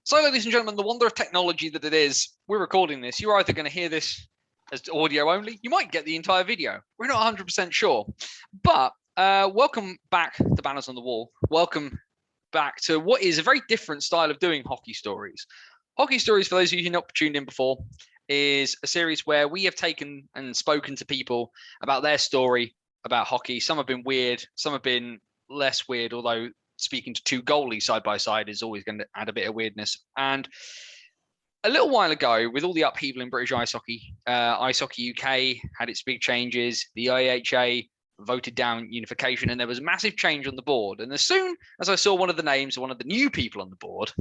So, ladies and gentlemen, the wonder of technology that it is, we're recording this. You're either going to hear this as audio only. You might get the entire video. We're not 100% sure. But welcome back to Banners on the Wall. Welcome back to what is a very different style of doing hockey stories. Hockey Stories, for those of you who not tuned in before, is a series where we have taken and spoken to people about their story about hockey. Some have been weird, some have been less weird, although speaking to two goalies side by side is always going to add a bit of weirdness. And a little while ago, with all the upheaval in British ice hockey UK had its big changes. The IHA voted down unification, and there was a massive change on the board. And as soon as I saw one of the names of one of the new people on the board,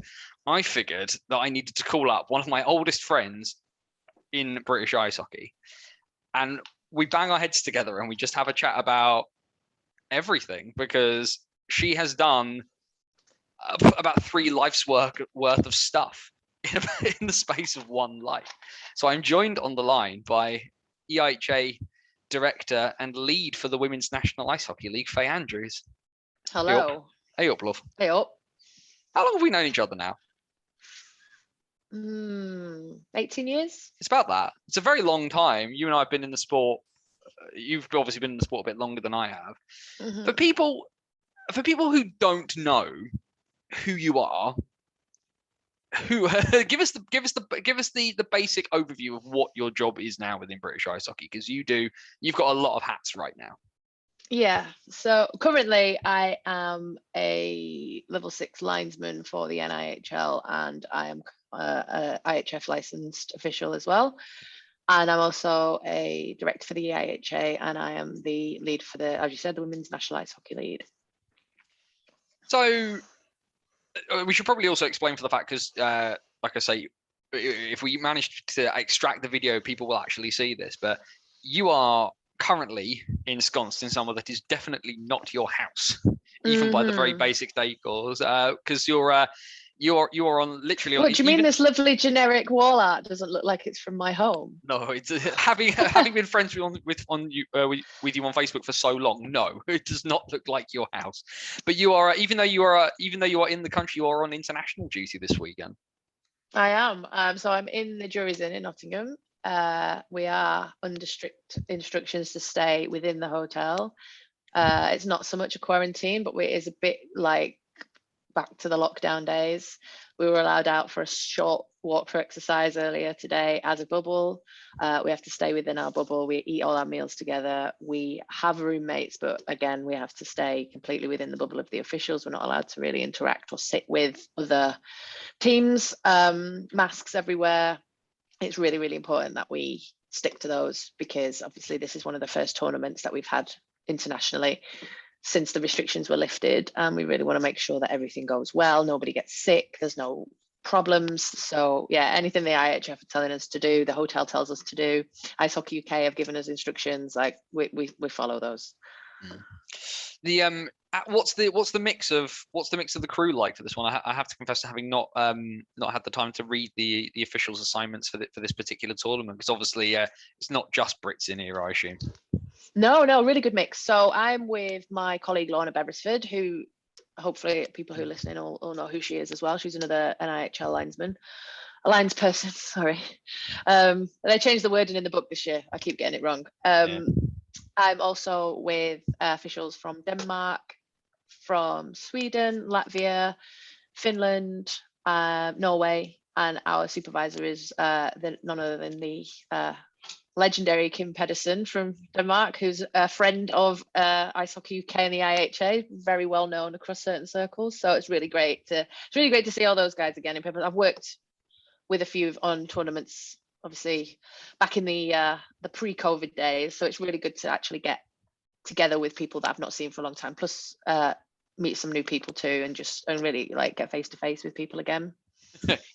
I figured that I needed to call up one of my oldest friends in British ice hockey. And we bang our heads together and we just have a chat about everything, because she has done about 3 life's worth of stuff in the space of one life. So I'm joined on the line by EIHA director and lead for the Women's National Ice Hockey League, Faye Andrews. Hello. Hey up, love. Hey up. How long have we known each other now? 18 years. It's about that. It's a very long time. You and I have been in the sport. You've obviously been in the sport a bit longer than I have. Mm-hmm. For people who don't know who you are, give us the basic overview of what your job is now within British ice hockey, because you've got a lot of hats right now. Yeah. So currently I am a level 6 linesman for the NIHL, and I am a IHF licensed official as well. And I'm also a director for the EIHA, and I am the lead for as you said, the Women's National Ice Hockey League. So we should probably also explain for the fact, because like I say, if we manage to extract the video, people will actually see this. But you are currently ensconced in somewhere that is definitely not your house, even by the very basic decors, because you're on literally. What do you mean? This lovely generic wall art doesn't look like it's from my home? No, it's having been friends with you on Facebook for so long. No, it does not look like your house. But you are, even though you are in the country, you are on international duty this weekend. I am. So I'm in the Jury's Inn in Nottingham. We are under strict instructions to stay within the hotel. It's not so much a quarantine, but it is a bit like back to the lockdown days. We were allowed out for a short walk for exercise earlier today as a bubble. We have to stay within our bubble. We eat all our meals together. We have roommates, but again, we have to stay completely within the bubble of the officials. We're not allowed to really interact or sit with other teams. Masks everywhere. It's really, really important that we stick to those, because obviously this is one of the first tournaments that we've had internationally since the restrictions were lifted, and we really want to make sure that everything goes well, nobody gets sick, there's no problems. So yeah, anything the IHF are telling us to do, the hotel tells us to do, Ice Hockey UK have given us instructions, like we follow those. The what's the mix of the crew like for this one? I have to confess to having not had the time to read the officials' assignments for this particular tournament, because obviously it's not just Brits in here, I assume. No, really good mix. So I'm with my colleague Lorna Beresford, who hopefully people who are listening will know who she is as well. She's another NIHL linesperson. Sorry, they changed the wording in the book this year. I keep getting it wrong. I'm also with officials from Denmark, from Sweden, Latvia, Finland, Norway, and our supervisor is none other than the legendary Kim Pedersen from Denmark, who's a friend of Ice Hockey UK and the IHA, very well known across certain circles. So it's really great to see all those guys again in person. I've worked with a few on tournaments, obviously back in the pre-COVID days. So it's really good to actually get together with people that I've not seen for a long time. Plus, meet some new people too, and really like get face to face with people again.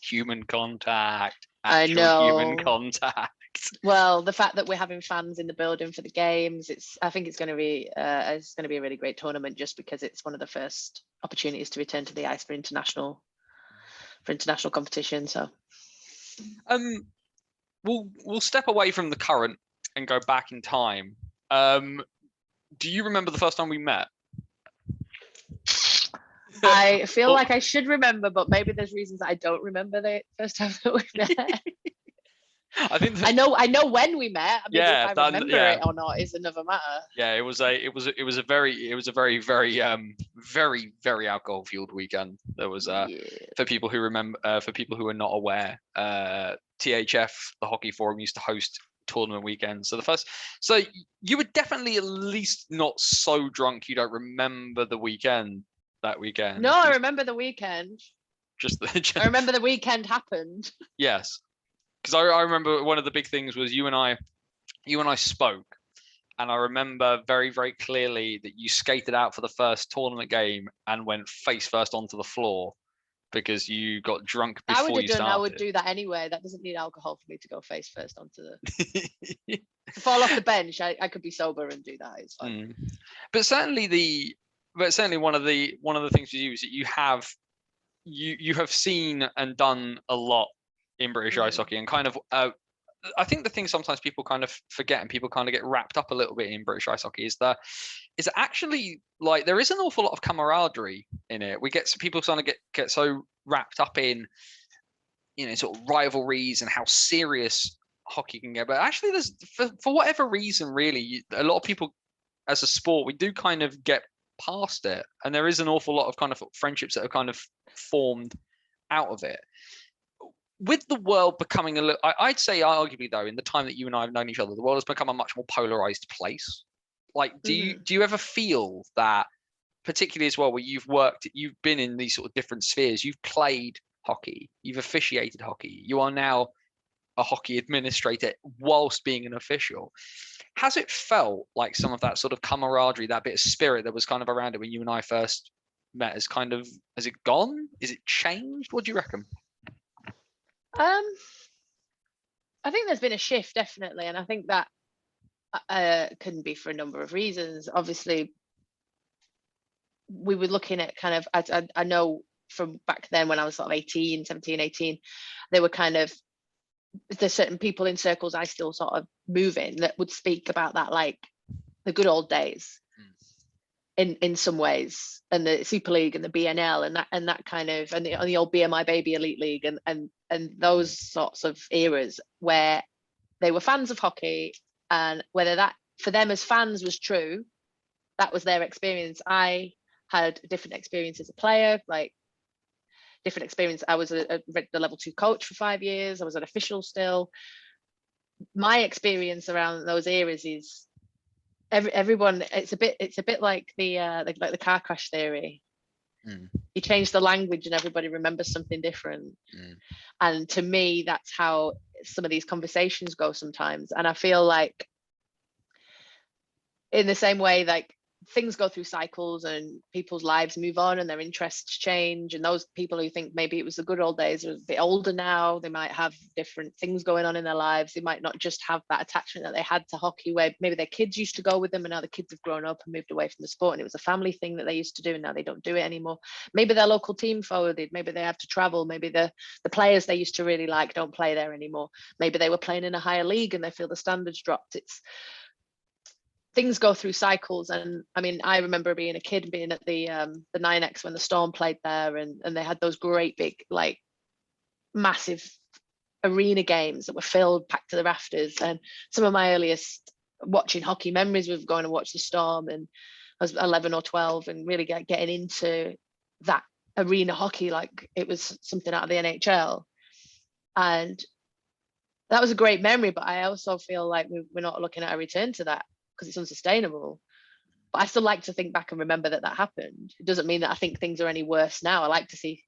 Human contact. I know. Human contact. Well, the fact that we're having fans in the building for the games, I think it's going to be a really great tournament, just because it's one of the first opportunities to return to the ice for international competition. So, we'll step away from the current and go back in time. Do you remember the first time we met? I feel Well, like I should remember, but maybe there's reasons that I don't remember the first time that we met. I think I know when we met. Maybe if yeah, I remember yeah. it or not is another matter. Yeah, it was a very very very alcohol fueled weekend. There was Yeah. for people who remember for people who are not aware, THF, the hockey forum, used to host tournament weekends. So you were definitely at least not so drunk you don't remember the weekend that weekend. No, I remember the weekend. Just I remember the weekend happened. yes, because I remember one of the big things was you and I spoke. And I remember very, very clearly that you skated out for the first tournament game and went face first onto the floor because you got drunk before you I would started. do that anyway. That doesn't need alcohol for me to go face first onto the to fall off the bench. I could be sober and do that. It's fine. But certainly one of the things with you is that you have seen and done a lot in British ice hockey, and kind of I think the thing sometimes people kind of forget and people kind of get wrapped up a little bit in British ice hockey is actually, like, there is an awful lot of camaraderie in it. We get people trying to get so wrapped up in, sort of rivalries and how serious hockey can get. But actually, there's for whatever reason, really, a lot of people as a sport, we do kind of get past it, and there is an awful lot of kind of friendships that are kind of formed out of it. With the world becoming a little, I'd say arguably though, in the time that you and I have known each other, the world has become a much more polarized place. Like, do you ever feel that, particularly as well, where you've been in these sort of different spheres, you've played hockey, you've officiated hockey, you are now a hockey administrator whilst being an official. Has it felt like some of that sort of camaraderie, that bit of spirit that was kind of around it when you and I first met, has it gone? Is it changed? What do you reckon? I think there's been a shift, definitely, and I think that can be for a number of reasons. Obviously, we were looking at kind of, I know from back then when I was sort of 17, 18, there were kind of, there's certain people in circles I still sort of move in that would speak about that, like the good old days in some ways, and the Super League and the BNL and that kind of, and the old BMI Baby Elite League and those sorts of eras where they were fans of hockey, and whether that for them as fans was true, that was their experience. I had a different experience as a player, like different experience. I was the level 2 coach for 5 years. I was an official still. My experience around those eras is everyone. It's a bit like the car crash theory. You change the language and everybody remembers something different. And to me, that's how some of these conversations go sometimes. And I feel like in the same way, like things go through cycles and people's lives move on and their interests change, and those people who think maybe it was the good old days are a bit older now, they might have different things going on in their lives. They might not just have that attachment that they had to hockey, where maybe their kids used to go with them and now the kids have grown up and moved away from the sport and it was a family thing that they used to do and now they don't do it anymore. Maybe their local team forwarded, maybe they have to travel, maybe the players they used to really like don't play there anymore, maybe they were playing in a higher league and they feel the standards dropped. It's things go through cycles. And I mean, I remember being a kid, being at the 9X when the Storm played there, and they had those great big, like, massive arena games that were filled, packed to the rafters. And some of my earliest watching hockey memories of going to watch the Storm, and I was 11 or 12 and really getting into that arena hockey like it was something out of the NHL. And that was a great memory, but I also feel like we're not looking at a return to that because it's unsustainable. But I still like to think back and remember that happened. It doesn't mean that I think things are any worse now. I like to see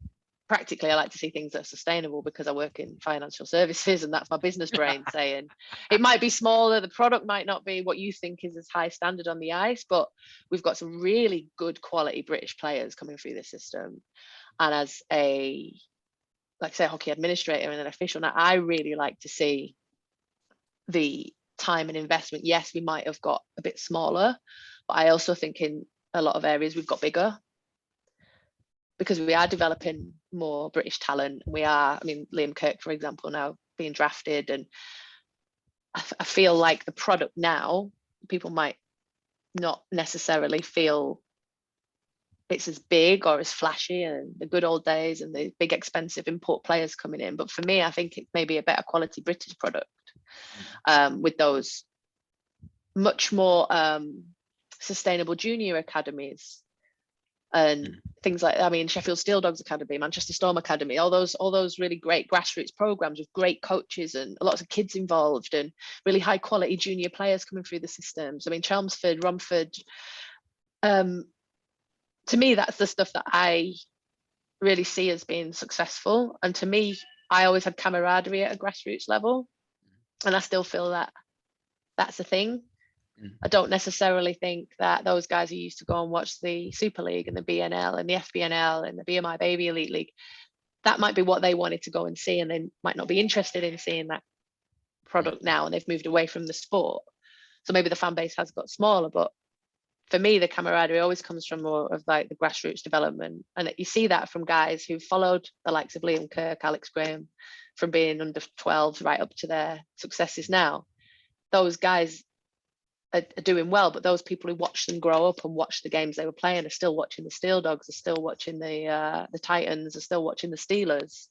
things that are sustainable because I work in financial services, and that's my business brain saying it might be smaller, the product might not be what you think is as high standard on the ice, but we've got some really good quality British players coming through the system. And as a, like, say, a hockey administrator and an official now, I really like to see the time and investment. Yes, we might have got a bit smaller, but I also think in a lot of areas we've got bigger because we are developing more British talent. We are, I mean, Liam Kirk, for example, now being drafted, and I feel like the product now, people might not necessarily feel it's as big or as flashy and the good old days and the big expensive import players coming in. But for me, I think it may be a better quality British product, with those much more sustainable junior academies and things like, I mean, Sheffield Steel Dogs Academy, Manchester Storm Academy, all those really great grassroots programs with great coaches and lots of kids involved and really high quality junior players coming through the systems. I mean, Chelmsford, Romford, to me, that's the stuff that I really see as being successful. And to me, I always had camaraderie at a grassroots level, and I still feel that that's a thing. I don't necessarily think that those guys who used to go and watch the Super League and the BNL and the FBNL and the BMI Baby Elite League, that might be what they wanted to go and see, and they might not be interested in seeing that product now, and they've moved away from the sport. So maybe the fan base has got smaller, but for me, the camaraderie always comes from more of like the grassroots development. And you see that from guys who followed the likes of Liam Kirk, Alex Graham, from being under 12s right up to their successes now. Those guys are doing well, but those people who watched them grow up and watched the games they were playing are still watching the Steel Dogs, are still watching the Titans, are still watching the Steelers.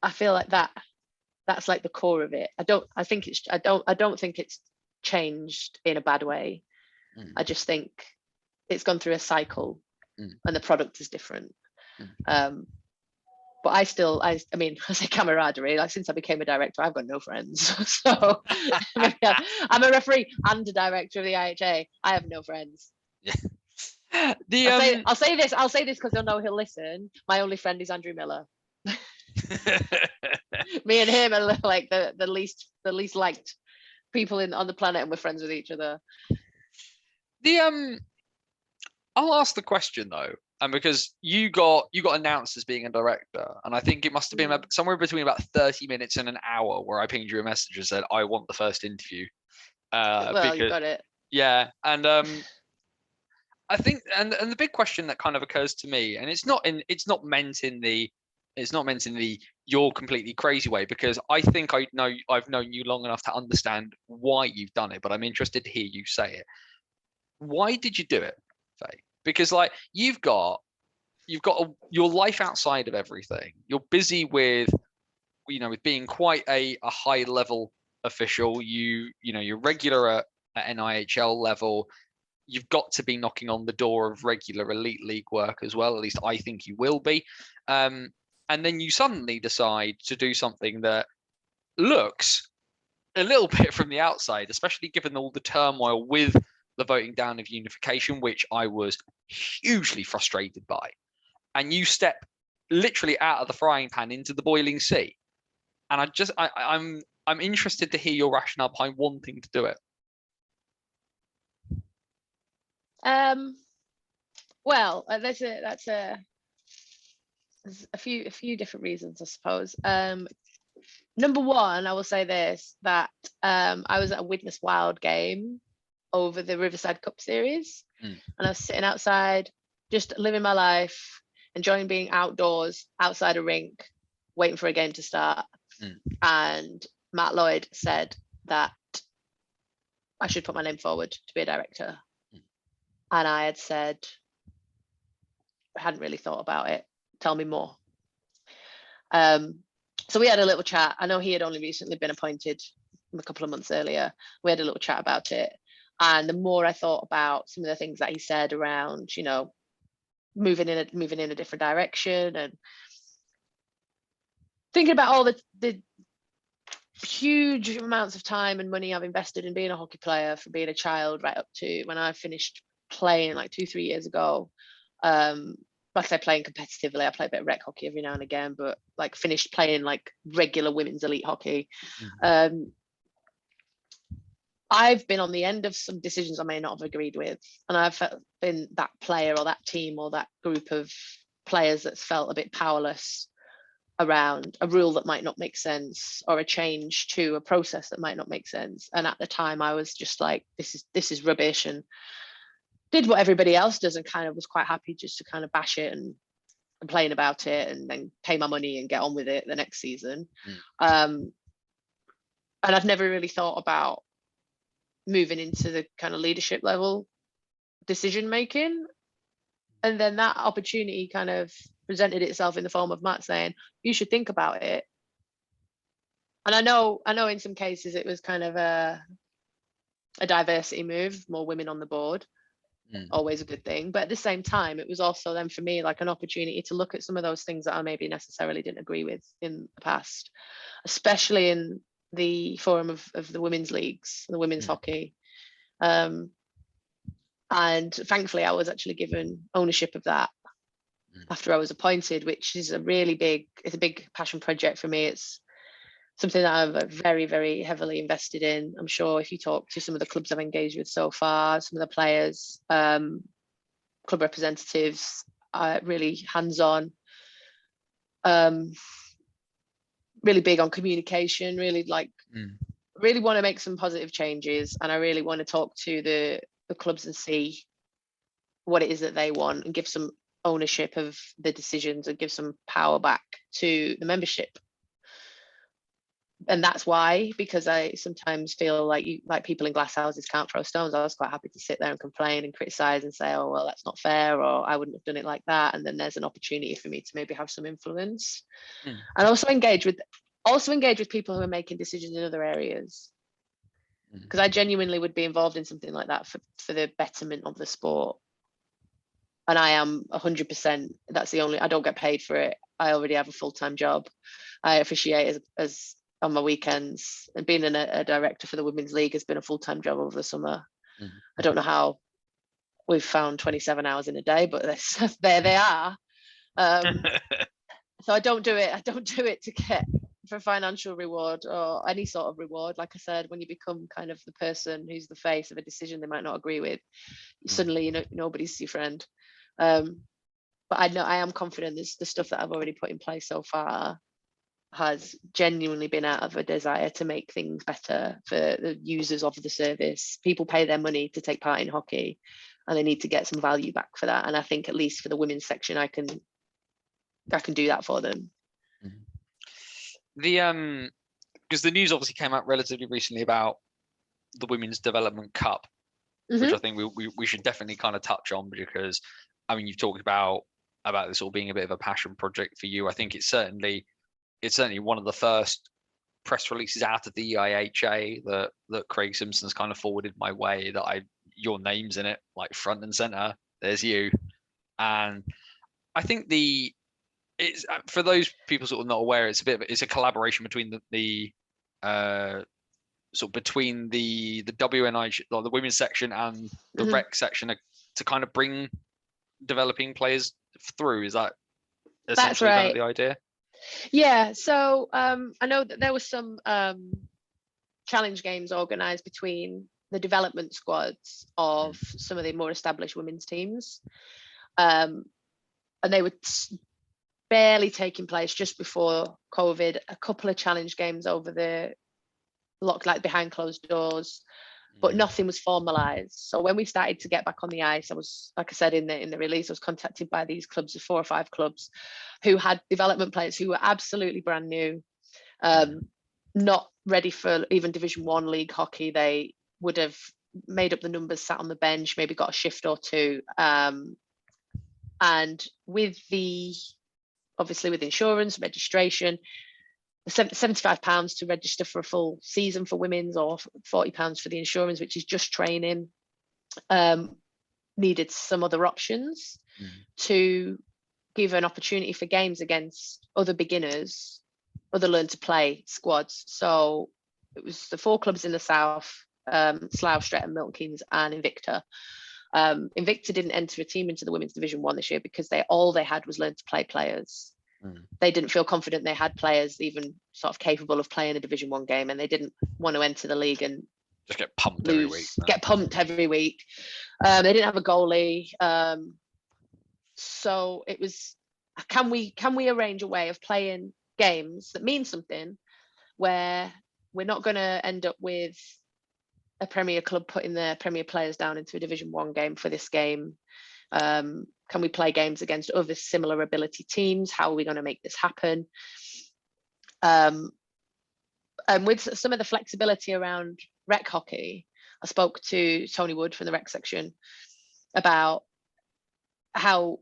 I feel like that's like the core of it. I don't think it's changed in a bad way. I just think it's gone through a cycle, and the product is different. But I mean, I say camaraderie. Like, since I became a director, I've got no friends. So I'm a referee and a director of the IHA. I have no friends. I'll say this because I know he'll listen. My only friend is Andrew Miller. Me and him are like the least liked people on the planet, and we're friends with each other. I'll ask the question though, and because you got announced as being a director, and I think it must have been somewhere between about 30 minutes and an hour where I pinged you a message and said I want the first interview. Well, you got it. Yeah, and I think, and the big question that kind of occurs to me, and it's not meant in the you're completely crazy way, because I think I've known you long enough to understand why you've done it, but I'm interested to hear you say it. Why did you do it, Faye? Because like you've got your life outside of everything. You're busy with being quite a high level official. You're regular at NIHL level. You've got to be knocking on the door of regular elite league work as well. At least I think you will be. And then you suddenly decide to do something that looks a little bit from the outside, especially given all the turmoil with the voting down of unification, which I was hugely frustrated by. And you step literally out of the frying pan into the boiling sea. And I'm interested to hear your rationale behind wanting to do it. Well, there's a few different reasons, I suppose. Number one, I will say this, that I was at a Widnes Wild game over the Riverside Cup series, and I was sitting outside, just living my life, enjoying being outdoors, outside a rink, waiting for a game to start. And Matt Lloyd said that I should put my name forward to be a director. And I had said, I hadn't really thought about it. Tell me more. So we had a little chat. I know he had only recently been appointed a couple of months earlier. We had a little chat about it. And the more I thought about some of the things that he said around, moving in a different direction, and thinking about all the huge amounts of time and money I've invested in being a hockey player, from being a child right up to when I finished playing like 2-3 years ago. Like I say, playing competitively, I play a bit of rec hockey every now and again, but like finished playing like regular women's elite hockey. I've been on the end of some decisions I may not have agreed with, and I've been that player or that team or that group of players that's felt a bit powerless around a rule that might not make sense, or a change to a process that might not make sense. And at the time I was just like, this is rubbish, and did what everybody else does, and kind of was quite happy just to kind of bash it and complain about it and then pay my money and get on with it the next season. And I've never really thought about moving into the kind of leadership level decision making. And then that opportunity kind of presented itself in the form of Matt saying, you should think about it. And I know in some cases it was kind of a diversity move, more women on the board, always a good thing. But at the same time, it was also then for me like an opportunity to look at some of those things that I maybe necessarily didn't agree with in the past, especially in the forum of the women's leagues, the women's hockey. And thankfully, I was actually given ownership of that after I was appointed, which is a big passion project for me. It's something that I've very, very heavily invested in. I'm sure if you talk to some of the clubs I've engaged with so far, some of the players, club representatives, really hands-on, really big on communication, really want to make some positive changes. And I really want to talk to the clubs and see what it is that they want and give some ownership of the decisions and give some power back to the membership. And that's why, because I sometimes feel like people in glass houses can't throw stones. I was quite happy to sit there and complain and criticize and say, oh, well, that's not fair, or I wouldn't have done it like that. And then there's an opportunity for me to maybe have some influence and also engage with people who are making decisions in other areas. Because I genuinely would be involved in something like that for the betterment of the sport. And I am 100%, I don't get paid for it. I already have a full-time job. I officiate as on my weekends, and being a director for the Women's League has been a full-time job over the summer. I don't know how we've found 27 hours in a day, but there they are. So I don't do it to get for financial reward or any sort of reward. Like I said, when you become kind of the person who's the face of a decision they might not agree with, suddenly nobody's your friend. But I know I am confident the stuff that I've already put in place so far has genuinely been out of a desire to make things better for the users of the service. People pay their money to take part in hockey, and they need to get some value back for that. And I think at least for the women's section, I can do that for them. The because the news obviously came out relatively recently about the Women's Development Cup, which I think we should definitely kind of touch on, because I mean, you've talked about this all being a bit of a passion project for you. I think it's certainly one of the first press releases out of the EIHA that Craig Simpson's kind of forwarded my way, that your name's in it, like front and center. There's you. And I think it's for those people sort of not aware, it's a collaboration between the sort of between the WNI, or the women's section, and the rec section to kind of bring developing players through. Is that essentially kind of the idea? Yeah. So I know that there was some challenge games organized between the development squads of some of the more established women's teams, and they were barely taking place just before COVID. A couple of challenge games over the like behind closed doors, but nothing was formalized. So when we started to get back on the ice, I was, like I said in the release, I was contacted by these clubs, 4 or 5 clubs who had development players who were absolutely brand new, not ready for even Division 1 league hockey. They would have made up the numbers, sat on the bench, maybe got a shift or two, and with insurance, registration, £75 to register for a full season for women's, or £40 for the insurance, which is just training. Needed some other options to give an opportunity for games against other beginners, other learn to play squads. So it was the 4 clubs in the south, Slough, Streatham, Milton Keynes and Invicta. Invicta didn't enter a team into the Women's Division 1 this year because all they had was learn to play players. They didn't feel confident they had players even sort of capable of playing a Division 1 game, and they didn't want to enter the league and just get pumped every week. They didn't have a goalie, so it was, can we arrange a way of playing games that mean something, where we're not going to end up with a Premier club putting their Premier players down into a Division 1 game for this game. Can we play games against other similar ability teams? How are we going to make this happen? And with some of the flexibility around rec hockey, I spoke to Tony Wood from the rec section about how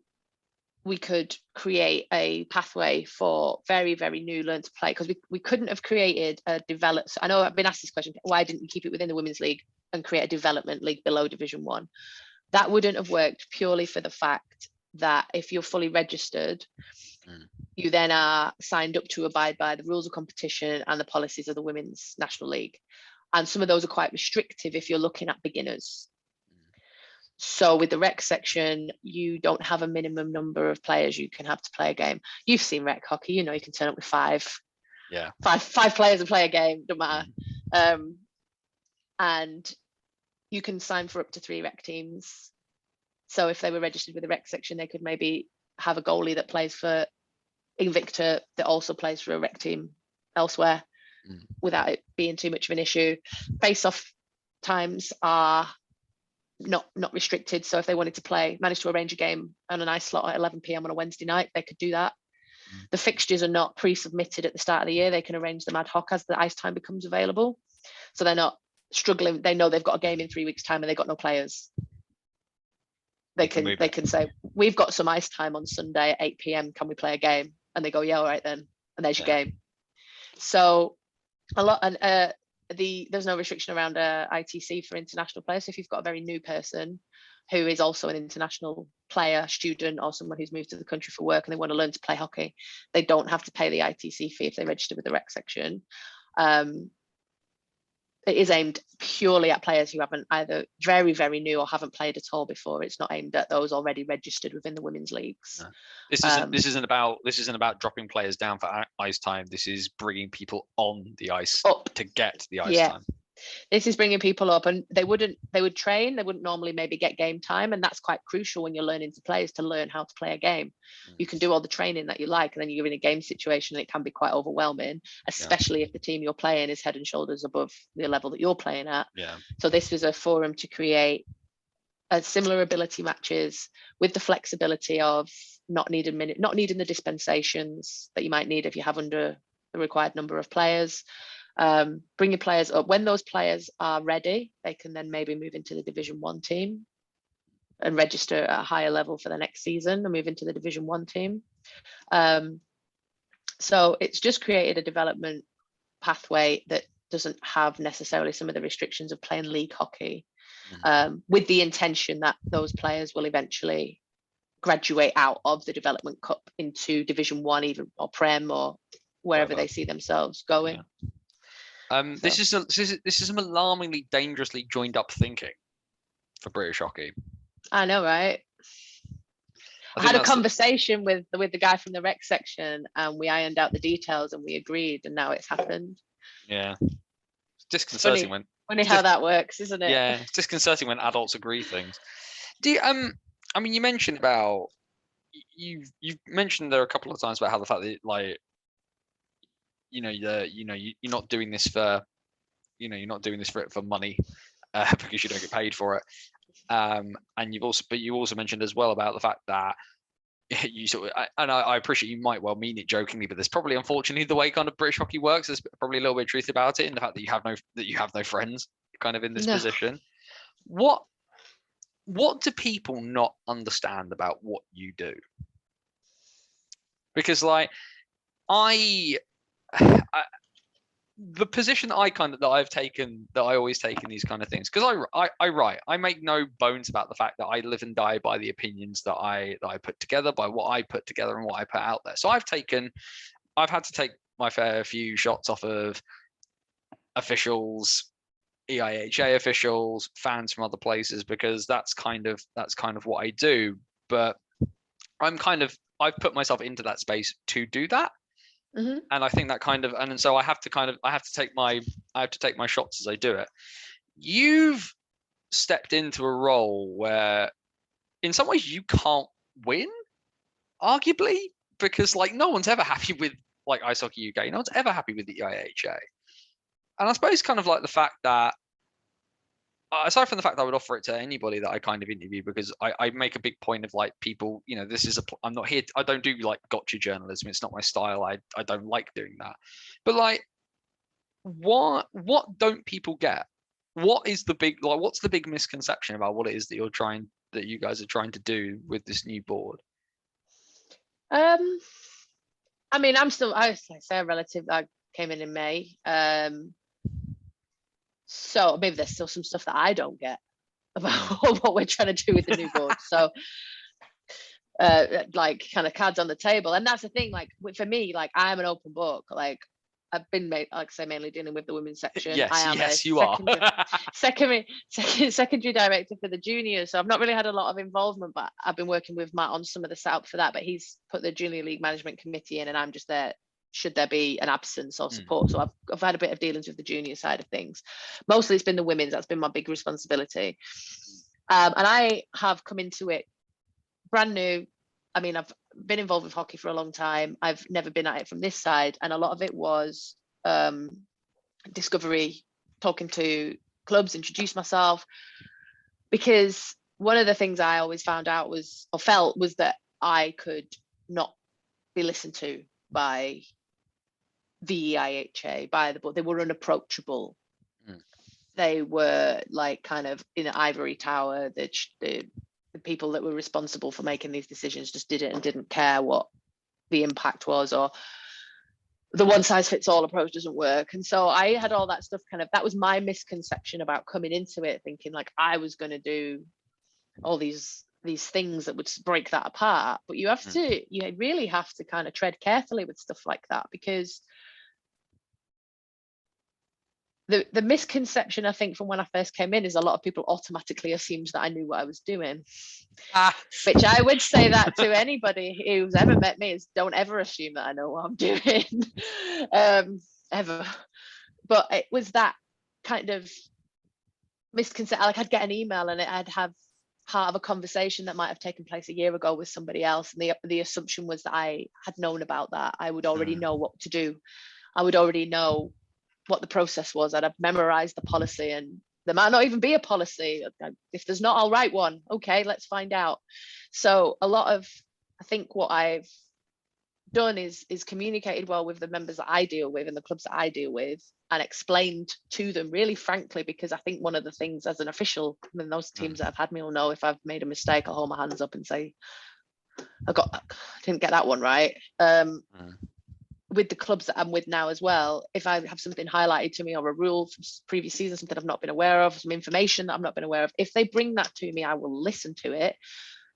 we could create a pathway for very, very new learn to play, because we couldn't have created a develop. So I know I've been asked this question, why didn't you keep it within the women's league and create a development league below Division 1? That wouldn't have worked, purely for the fact that if you're fully registered, you then are signed up to abide by the rules of competition and the policies of the Women's National League. And some of those are quite restrictive if you're looking at beginners. So with the rec section, you don't have a minimum number of players you can have to play a game. You've seen rec hockey, you know, you can turn up with five players and play a game, don't matter. And you can sign for up to 3 rec teams. So if they were registered with the rec section, they could maybe have a goalie that plays for Invicta that also plays for a rec team elsewhere without it being too much of an issue. Face-off times are not restricted, so if they wanted to manage to arrange a game on a nice slot at 11 p.m. on a Wednesday night, they could do that. The fixtures are not pre-submitted at the start of the year. They can arrange them ad hoc as the ice time becomes available, so they're not struggling. They know they've got a game in 3 weeks time and they've got no players. They can say, we've got some ice time on Sunday at 8 p.m, can we play a game? And they go, yeah, all right then, and there's your game. So a lot, and there's no restriction around ITC for international players. So if you've got a very new person who is also an international player, student, or someone who's moved to the country for work and they want to learn to play hockey, they don't have to pay the ITC fee if they register with the rec section. It is aimed purely at players who haven't either very, very new or haven't played at all before. It's not aimed at those already registered within the women's leagues. No. This isn't about dropping players down for ice time. This is bringing people on the ice up to get the ice time. This is bringing people up, and they would train. They wouldn't normally maybe get game time, and that's quite crucial when you're learning to play, is to learn how to play a game. You can do all the training that you like, and then you're in a game situation and it can be quite overwhelming, especially if the team you're playing is head and shoulders above the level that you're playing at. So this was a forum to create similar ability matches with the flexibility of not needing the dispensations that you might need if you have under the required number of players. Bring your players up. When those players are ready, they can then maybe move into the Division 1 team and register at a higher level for the next season and move into the Division 1 team. So it's just created a development pathway that doesn't have necessarily some of the restrictions of playing league hockey, with the intention that those players will eventually graduate out of the development cup into Division 1, even, or Prem, or wherever they see themselves going. This is some alarmingly dangerously joined up thinking for British hockey. I know, right? I had a conversation with the guy from the rec section, and we ironed out the details and we agreed, and now it's happened. Yeah, it's disconcerting funny how that works, isn't it? Yeah, it's disconcerting when adults agree things. Do you, I mean, you mentioned about you've mentioned there a couple of times about how the fact that, like, you're not doing this for, for money, because you don't get paid for it. And you also mentioned as well about the fact that you sort of, and I appreciate you might well mean it jokingly, but there's probably, unfortunately, the way kind of British hockey works, there's probably a little bit of truth about it, in the fact that you have no friends kind of in this position. What do people not understand about what you do? Because, like, the position that I always take in these kind of things, because I write, I make no bones about the fact that I live and die by the opinions that I put together, by what I put together and what I put out there. So I've had to take my fair few shots off of officials, EIHA officials, fans from other places, because that's kind of what I do. But I've put myself into that space to do that. And I think that and so I have to take my shots as I do it. You've stepped into a role where in some ways you can't win, arguably, because, like, no one's ever happy with, like, Ice Hockey UK, no one's ever happy with the EIHA. And I suppose kind of like the fact that, aside from the fact that I would offer it to anybody that I kind of interview, because I make a big point of, like, people, I'm not here, I don't do, like, gotcha journalism. It's not my style. I don't like doing that. But, like, what don't people get? What's the big misconception about what it is that you're trying that you guys are trying to do with this new board? I mean, I say a relative. I came in May. So maybe there's still some stuff that I don't get about what we're trying to do with the new board. So like kind of cards on the table. And that's the thing, like for me, like I'm an open book. Like I've been like I say, mainly dealing with the women's section. Yes, I am yes, you are. secondary director for the juniors. So I've not really had a lot of involvement, but I've been working with Matt on some of the setup for that. But he's put the junior league management committee in, and I'm just there should there be an absence or support. So I've had a bit of dealings with the junior side of things. Mostly it's been the women's. That's been my big responsibility. And I have come into it brand new. I mean, I've been involved with hockey for a long time. I've never been at it from this side. And a lot of it was discovery, talking to clubs, introduce myself. Because one of the things I always found out was, or felt, was that I could not be listened to by the IHA, by the board. They were unapproachable. They were like kind of in an ivory tower. The people that were responsible for making these decisions just didn't care what the impact was, or the one size fits all approach doesn't work. And so I had all that stuff that was my misconception about coming into it, thinking like I was going to do all these things that would break that apart. But you really have to kind of tread carefully with stuff like that, because the misconception, I think, from when I first came in is a lot of people automatically assumed that I knew what I was doing. Which I would say that to anybody who's ever met me is don't ever assume that I know what I'm doing. Ever. But it was that kind of misconception. Like I'd get an email and I'd have part of a conversation that might have taken place a year ago with somebody else, and the assumption was that I had known about that. I would already know what to do. I would already know what the process was. I'd have memorized the policy, and there might not even be a policy. If there's not, I'll write one. Okay, let's find out. So a lot of, I think what I've done is communicated well with the members that I deal with and the clubs that I deal with, and explained to them really frankly, because I think one of the things as an official, I mean, those teams that have had me will know if I've made a mistake, I'll hold my hands up and say, I didn't get that one right. With the clubs that I'm with now as well, if I have something highlighted to me or a rule from previous season, something I've not been aware of, some information that I've not been aware of, if they bring that to me, I will listen to it.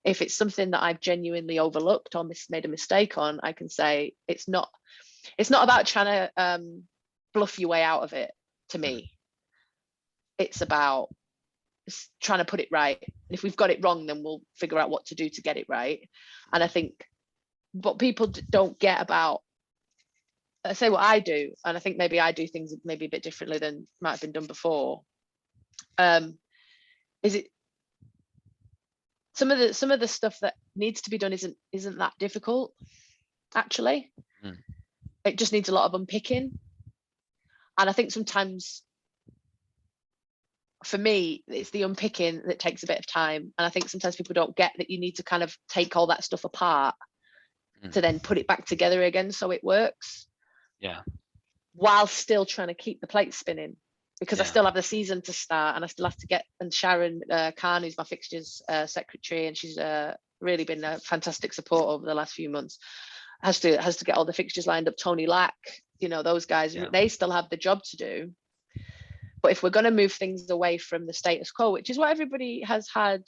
If it's something that I've genuinely overlooked or made a mistake on, I can say it's not about trying to bluff your way out of it. To me, it's about trying to put it right. And if we've got it wrong, then we'll figure out what to do to get it right. And I think what people don't get about, I say what I do, and I think maybe I do things maybe a bit differently than might have been done before. Is it some of the stuff that needs to be done isn't that difficult, actually. It just needs a lot of unpicking. And I think sometimes for me, it's the unpicking that takes a bit of time. And I think sometimes people don't get that you need to kind of take all that stuff apart to then put it back together again so it works. Yeah. While still trying to keep the plate spinning, because I still have the season to start, and I still have to get, and Sharon Khan, who's my fixtures secretary, and she's really been a fantastic support over the last few months, has to get all the fixtures lined up. Tony Lack, those guys, they still have the job to do. But if we're going to move things away from the status quo, which is what everybody has had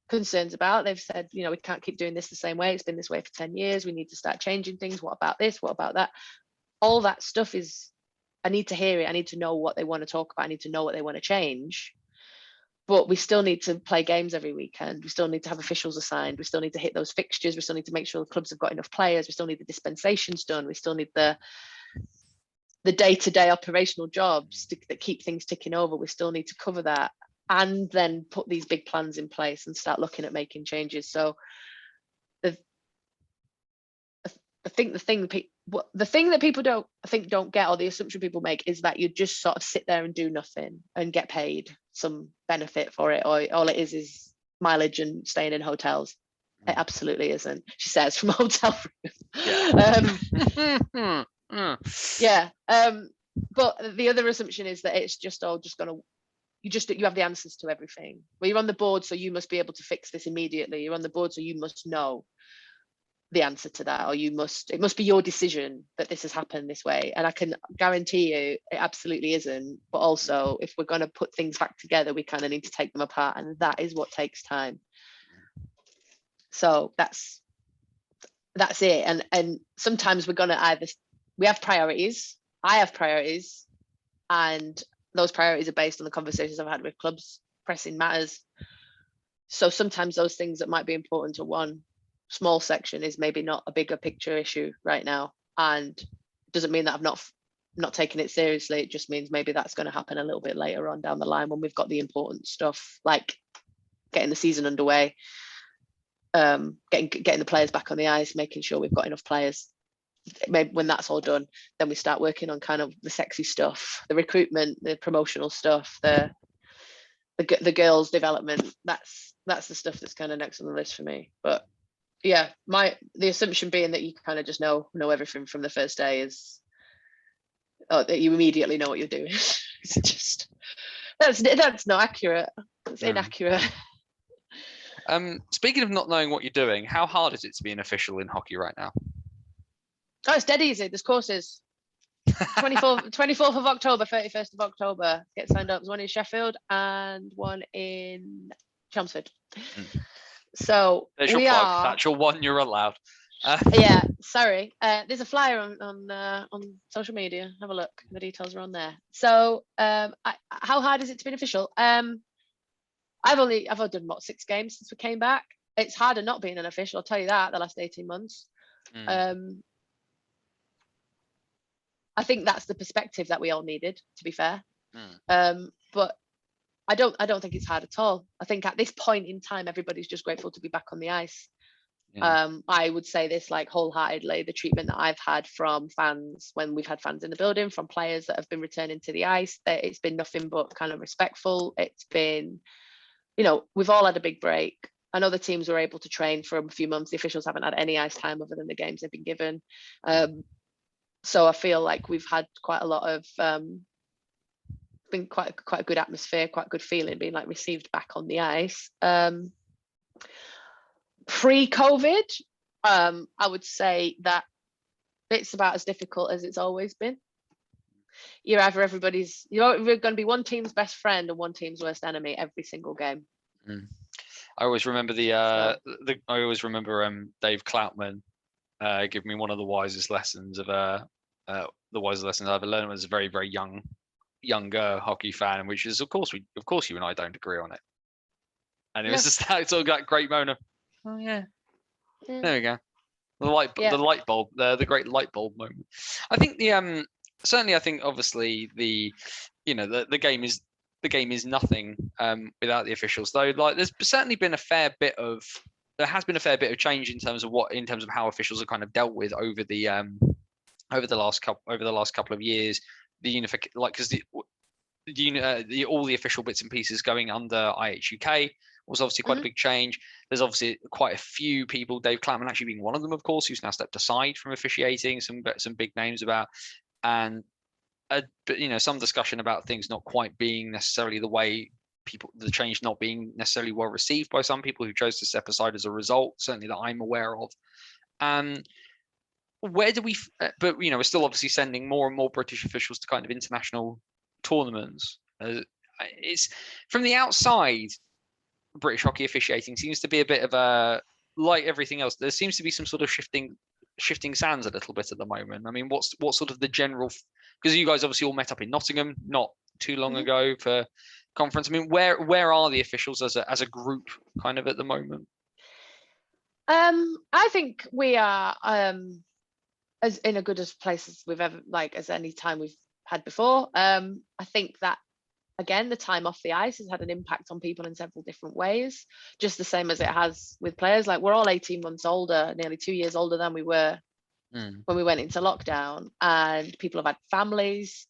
concerns about, they've said, we can't keep doing this the same way. It's been this way for 10 years. We need to start changing things. What about this? What about that? All that stuff I need to hear it. I need to know what they want to talk about. I need to know what they want to change. But we still need to play games every weekend. We still need to have officials assigned. We still need to hit those fixtures. We still need to make sure the clubs have got enough players. We still need the dispensations done. We still need the day-to-day operational jobs that keep things ticking over. We still need to cover that, and then put these big plans in place and start looking at making changes. So I think the thing that people don't get, or the assumption people make, is that you just sort of sit there and do nothing and get paid some benefit for it, or all it is mileage and staying in hotels. It absolutely isn't. She says from a hotel room. But the other assumption is that it's just all just going to, you have the answers to everything. Well, you're on the board, so you must be able to fix this immediately. You're on the board, so you must know the answer to that, or it must be your decision that this has happened this way. And I can guarantee you it absolutely isn't. But also, if we're going to put things back together, we kind of need to take them apart, and that is what takes time. So that's it. And sometimes we're going to we have priorities. I have priorities, and those priorities are based on the conversations I've had with clubs. Pressing matters. So sometimes those things that might be important to one small section is maybe not a bigger picture issue right now, and doesn't mean that I've not taken it seriously. It just means maybe that's going to happen a little bit later on down the line when we've got the important stuff, like getting the season underway, getting the players back on the ice, making sure we've got enough players. Maybe when that's all done, then we start working on kind of the sexy stuff, the recruitment, the promotional stuff, the girls development. That's the stuff that's kind of next on the list for me. But yeah, the assumption being that you kind of just know everything from the first day is that you immediately know what you're doing. It's just that's not accurate. It's inaccurate. Speaking of not knowing what you're doing, how hard is it to be an official in hockey right now? Oh, it's dead easy. There's courses. 24th of October, 31st of October. Get signed up. There's one in Sheffield and one in Chelmsford. So there's your plug. That's your one you're allowed. Yeah, sorry. There's a flyer on social media. Have a look. The details are on there. So, how hard is it to be an official? I've done 6 games since we came back. It's harder not being an official. I'll tell you that. The last 18 months. I think that's the perspective that we all needed, to be fair. But I don't think it's hard at all. I think at this point in time, everybody's just grateful to be back on the ice. I would say this like wholeheartedly, the treatment that I've had from fans when we've had fans in the building, from players that have been returning to the ice, that it's been nothing but kind of respectful. It's been, we've all had a big break. I know the teams were able to train for a few months. The officials haven't had any ice time other than the games they've been given. So I feel like we've had quite a lot of been quite a good atmosphere, quite a good feeling being like received back on the ice. Pre-COVID, I would say that it's about as difficult as it's always been. You're going to be one team's best friend and one team's worst enemy every single game. I always remember Dave Cloutman giving me one of the wisest lessons I've ever learned as a very, very younger hockey fan, which is of course you and I don't agree on it. And it was just that sort of that great moment of, oh yeah. There we go. The light bulb, the great light bulb moment. I think certainly I think obviously the game is nothing without the officials, though. Like there has been a fair bit of change in terms of how officials are kind of dealt with over the last couple of years. The unification, because all the official bits and pieces going under IHUK was obviously quite a big change. There's obviously quite a few people, Dave Cloutman actually being one of them, of course, who's now stepped aside from officiating. Some big names about, and some discussion about things not quite being necessarily the way the change not being necessarily well received by some people who chose to step aside as a result, certainly that I'm aware of. Where do we? But we're still obviously sending more and more British officials to kind of international tournaments. It's from the outside, British hockey officiating seems to be a bit of a, like everything else, there seems to be some sort of shifting sands a little bit at the moment. I mean, what's sort of the general? Because you guys obviously all met up in Nottingham not too long ago for conference. I mean, where are the officials as a group kind of at the moment? I think we are as in a good as place as we've ever, like as any time we've had before. I think that again, the time off the ice has had an impact on people in several different ways, just the same as it has with players. Like we're all 18 months older, nearly 2 years older than we were when we went into lockdown, and people have had families.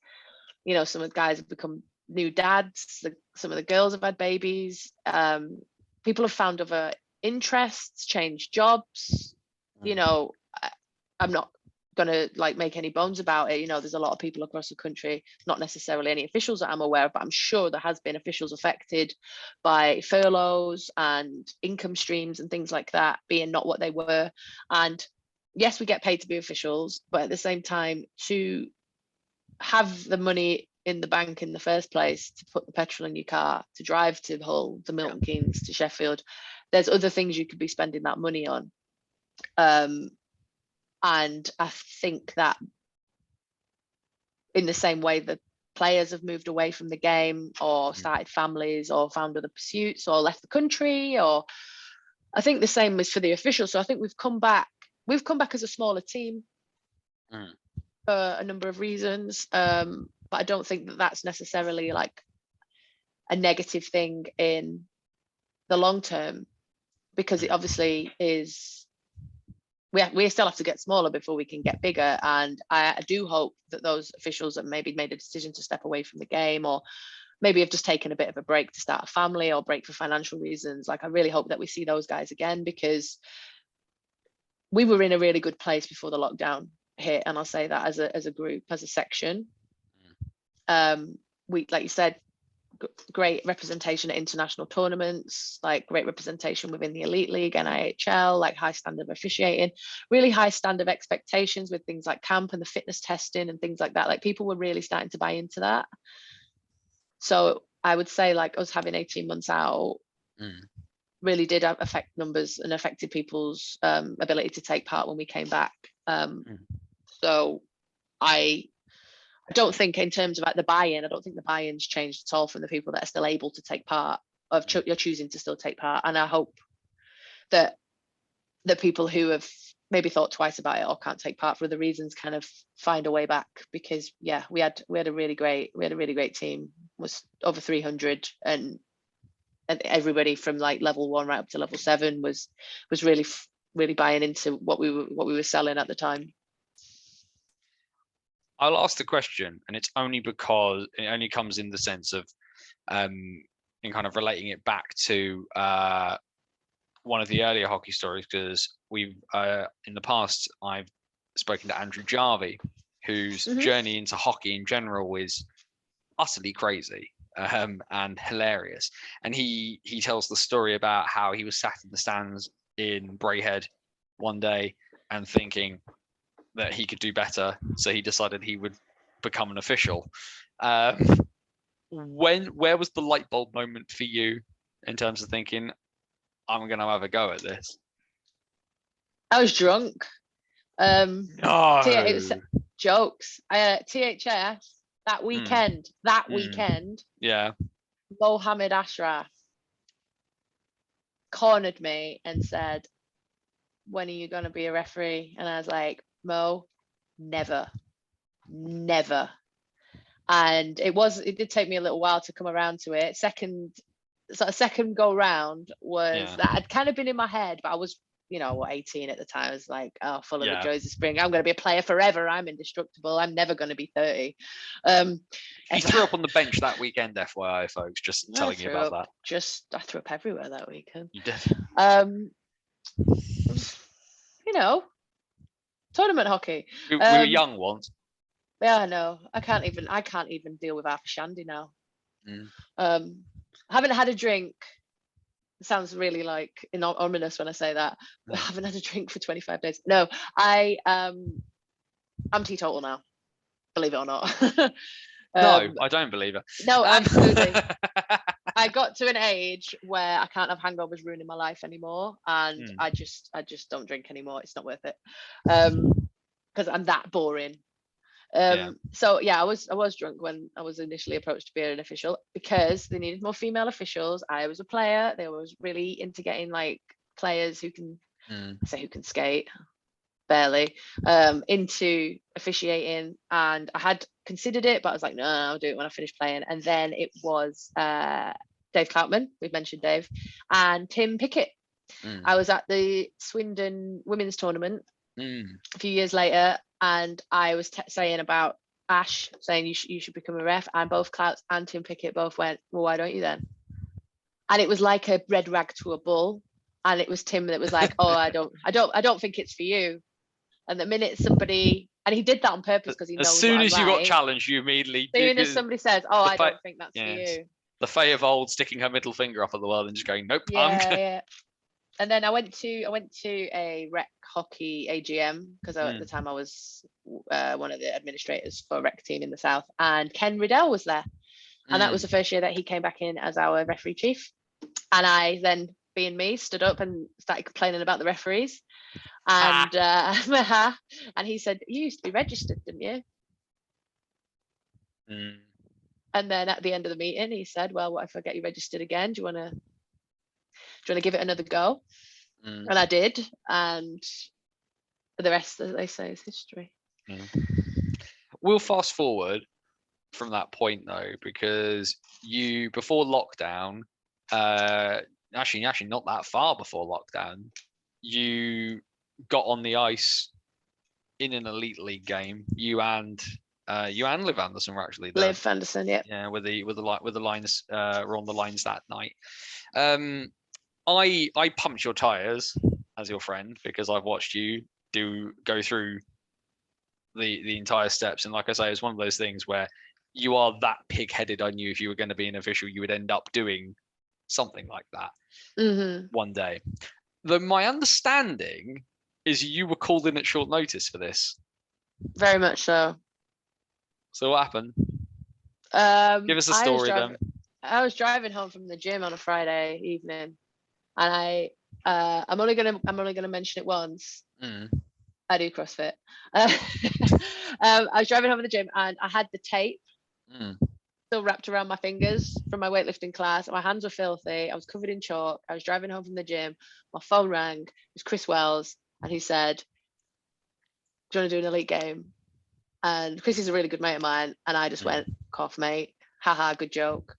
Some of the guys have become new dads. Some of the girls have had babies. People have found other interests, changed jobs. I'm not gonna like make any bones about it. You know, there's a lot of people across the country, not necessarily any officials that I'm aware of, but I'm sure there has been officials affected by furloughs and income streams and things like that being not what they were. And yes, we get paid to be officials, but at the same time, to have the money in the bank in the first place, to put the petrol in your car, to drive to Hull, to Milton Keynes, to Sheffield, there's other things you could be spending that money on. And I think that in the same way that players have moved away from the game or started families or found other pursuits or left the country, or I think the same is for the officials. So I think we've come back as a smaller team for a number of reasons. But I don't think that that's necessarily like a negative thing in the long term, because it obviously is, we still have to get smaller before we can get bigger. And I do hope that those officials that maybe made a decision to step away from the game, or maybe have just taken a bit of a break to start a family or break for financial reasons, like I really hope that we see those guys again, because we were in a really good place before the lockdown hit. And I'll say that as a group, as a section. We, like you said, great representation at international tournaments, like great representation within the elite league and IHL, like high standard of officiating, really high standard of expectations with things like camp and the fitness testing and things like that. Like people were really starting to buy into that. So I would say like us having 18 months out really did affect numbers and affected people's ability to take part when we came back. So I don't think in terms of like the buy-in, I don't think the buy-in's changed at all from the people that are still able to take part, of you're choosing to still take part. And I hope that the people who have maybe thought twice about it or can't take part for other reasons kind of find a way back, because yeah, we had a really great team, was over 300, and everybody from like level 1 right up to level 7 was really buying into what we were selling at the time. I'll ask the question, and it's only because it only comes in the sense of in kind of relating it back to one of the earlier hockey stories, because we've in the past I've spoken to Andrew Jarvie, whose journey into hockey in general is utterly crazy and hilarious. And he tells the story about how he was sat in the stands in Braehead one day and thinking that he could do better, so he decided he would become an official. Where was the light bulb moment for you in terms of thinking, I'm going to have a go at this? I was drunk. No. It was jokes. THS that weekend. Yeah. Mohammed Ashraf cornered me and said, "When are you going to be a referee?" And I was like, "Mo, never." And it did take me a little while to come around to it. Second go round was that I'd kind of been in my head, but I was, 18 at the time. I was like, oh, full of the joys of spring. I'm going to be a player forever. I'm indestructible. I'm never going to be 30. He threw up on the bench that weekend, FYI, folks, just telling you about that. I threw up everywhere that weekend. You did. Tournament hockey. We were young once. Yeah, I know. I can't even deal with half a shandy now. Haven't had a drink. It sounds really like ominous when I say that. I haven't had a drink for 25 days. No, I'm teetotal now, believe it or not. No, I don't believe it. No, absolutely. I got to an age where I can't have hangovers ruining my life anymore, and I just don't drink anymore. It's not worth it, because I'm that boring. So yeah, I was drunk when I was initially approached to be an official, because they needed more female officials. I was a player. They was really into getting like players who can who can skate barely into officiating, and I had considered it, but I was like, no, I'll do it when I finish playing. And then it was Dave Cloutman, we've mentioned Dave, and Tim Pickett. I was at the Swindon women's tournament a few years later, and I was saying about Ash, saying you should become a ref, and both Clouts and Tim Pickett both went, well, why don't you then? And it was like a red rag to a bull, and it was Tim that was like, oh, I don't think it's for you. And the minute somebody, and he did that on purpose because he knows as soon as you right. got challenged, you immediately. As soon as somebody says, "Oh, I don't think that's for yes. you," the Faye of old sticking her middle finger up at the world and just going, "Nope, I'm gonna." Yeah. And then I went to a rec hockey AGM because at the time I was one of the administrators for a rec team in the south, and Ken Riddell was there, and that was the first year that he came back in as our referee chief, and I then, being me, stood up and started complaining about the referees, and and he said, "You used to be registered, didn't you?" And then at the end of the meeting, he said, "Well, what if I get you registered again? Do you want to give it another go?" And I did, and the rest, as they say, is history. We'll fast forward from that point though, because you, before lockdown, actually not that far before lockdown, you got on the ice in an elite league game. You and Liv Anderson were actually there. Liv Anderson, yeah, with the lines were on the lines that night. I pumped your tires as your friend because I've watched you go through the entire steps, and like I say, it's one of those things where you are that pig-headed. I knew if you were going to be an official, you would end up doing something like that one day. Though my understanding is you were called in at short notice for this. Very much so. So what happened? Give us a story then. I was driving home from the gym on a Friday evening, and I'm only gonna mention it once. I do CrossFit. I was driving home from the gym, and I had the tape still wrapped around my fingers from my weightlifting class. My hands were filthy. I was covered in chalk. I was driving home from the gym. My phone rang. It was Chris Wells, and he said, "Do you want to do an elite game?" And Chris is a really good mate of mine, and I just went, "Cough, mate. Haha, good joke."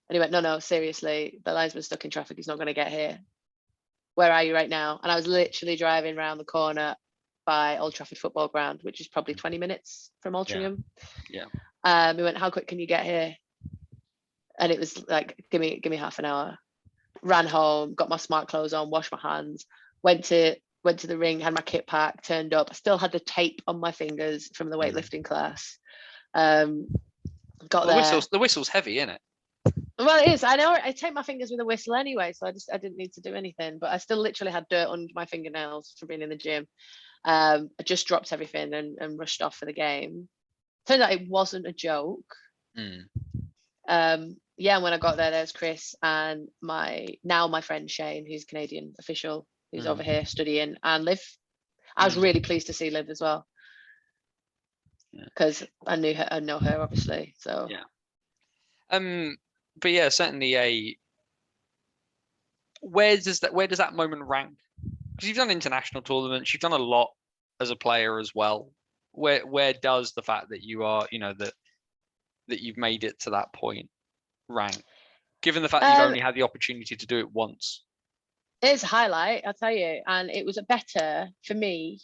And he went, "No, seriously, the linesman's stuck in traffic. He's not going to get here. Where are you right now?" And I was literally driving around the corner by Old Trafford Football Ground, which is probably 20 minutes from Altrincham. Yeah. He went, "How quick can you get here?" And it was like, give me half an hour. Ran home, got my smart clothes on, washed my hands, went to the ring, had my kit pack, turned up. I still had the tape on my fingers from the weightlifting class. Got there. The whistle's heavy, isn't it? Well, it is. I know. I take my fingers with a whistle anyway, so I didn't need to do anything. But I still literally had dirt under my fingernails from being in the gym. I just dropped everything and rushed off for the game. Turned out it wasn't a joke. Yeah, and when I got there was Chris and my friend Shane, who's Canadian official, who's over here studying, and Liv. I was really pleased to see Liv as well, because I know her obviously. So but yeah, certainly where does that moment rank? Because you've done international tournaments, you've done a lot as a player as well. Where does the fact that you are, that you've made it to that point rank, given the fact that you've only had the opportunity to do it once? It's a highlight, I'll tell you, and it was better for me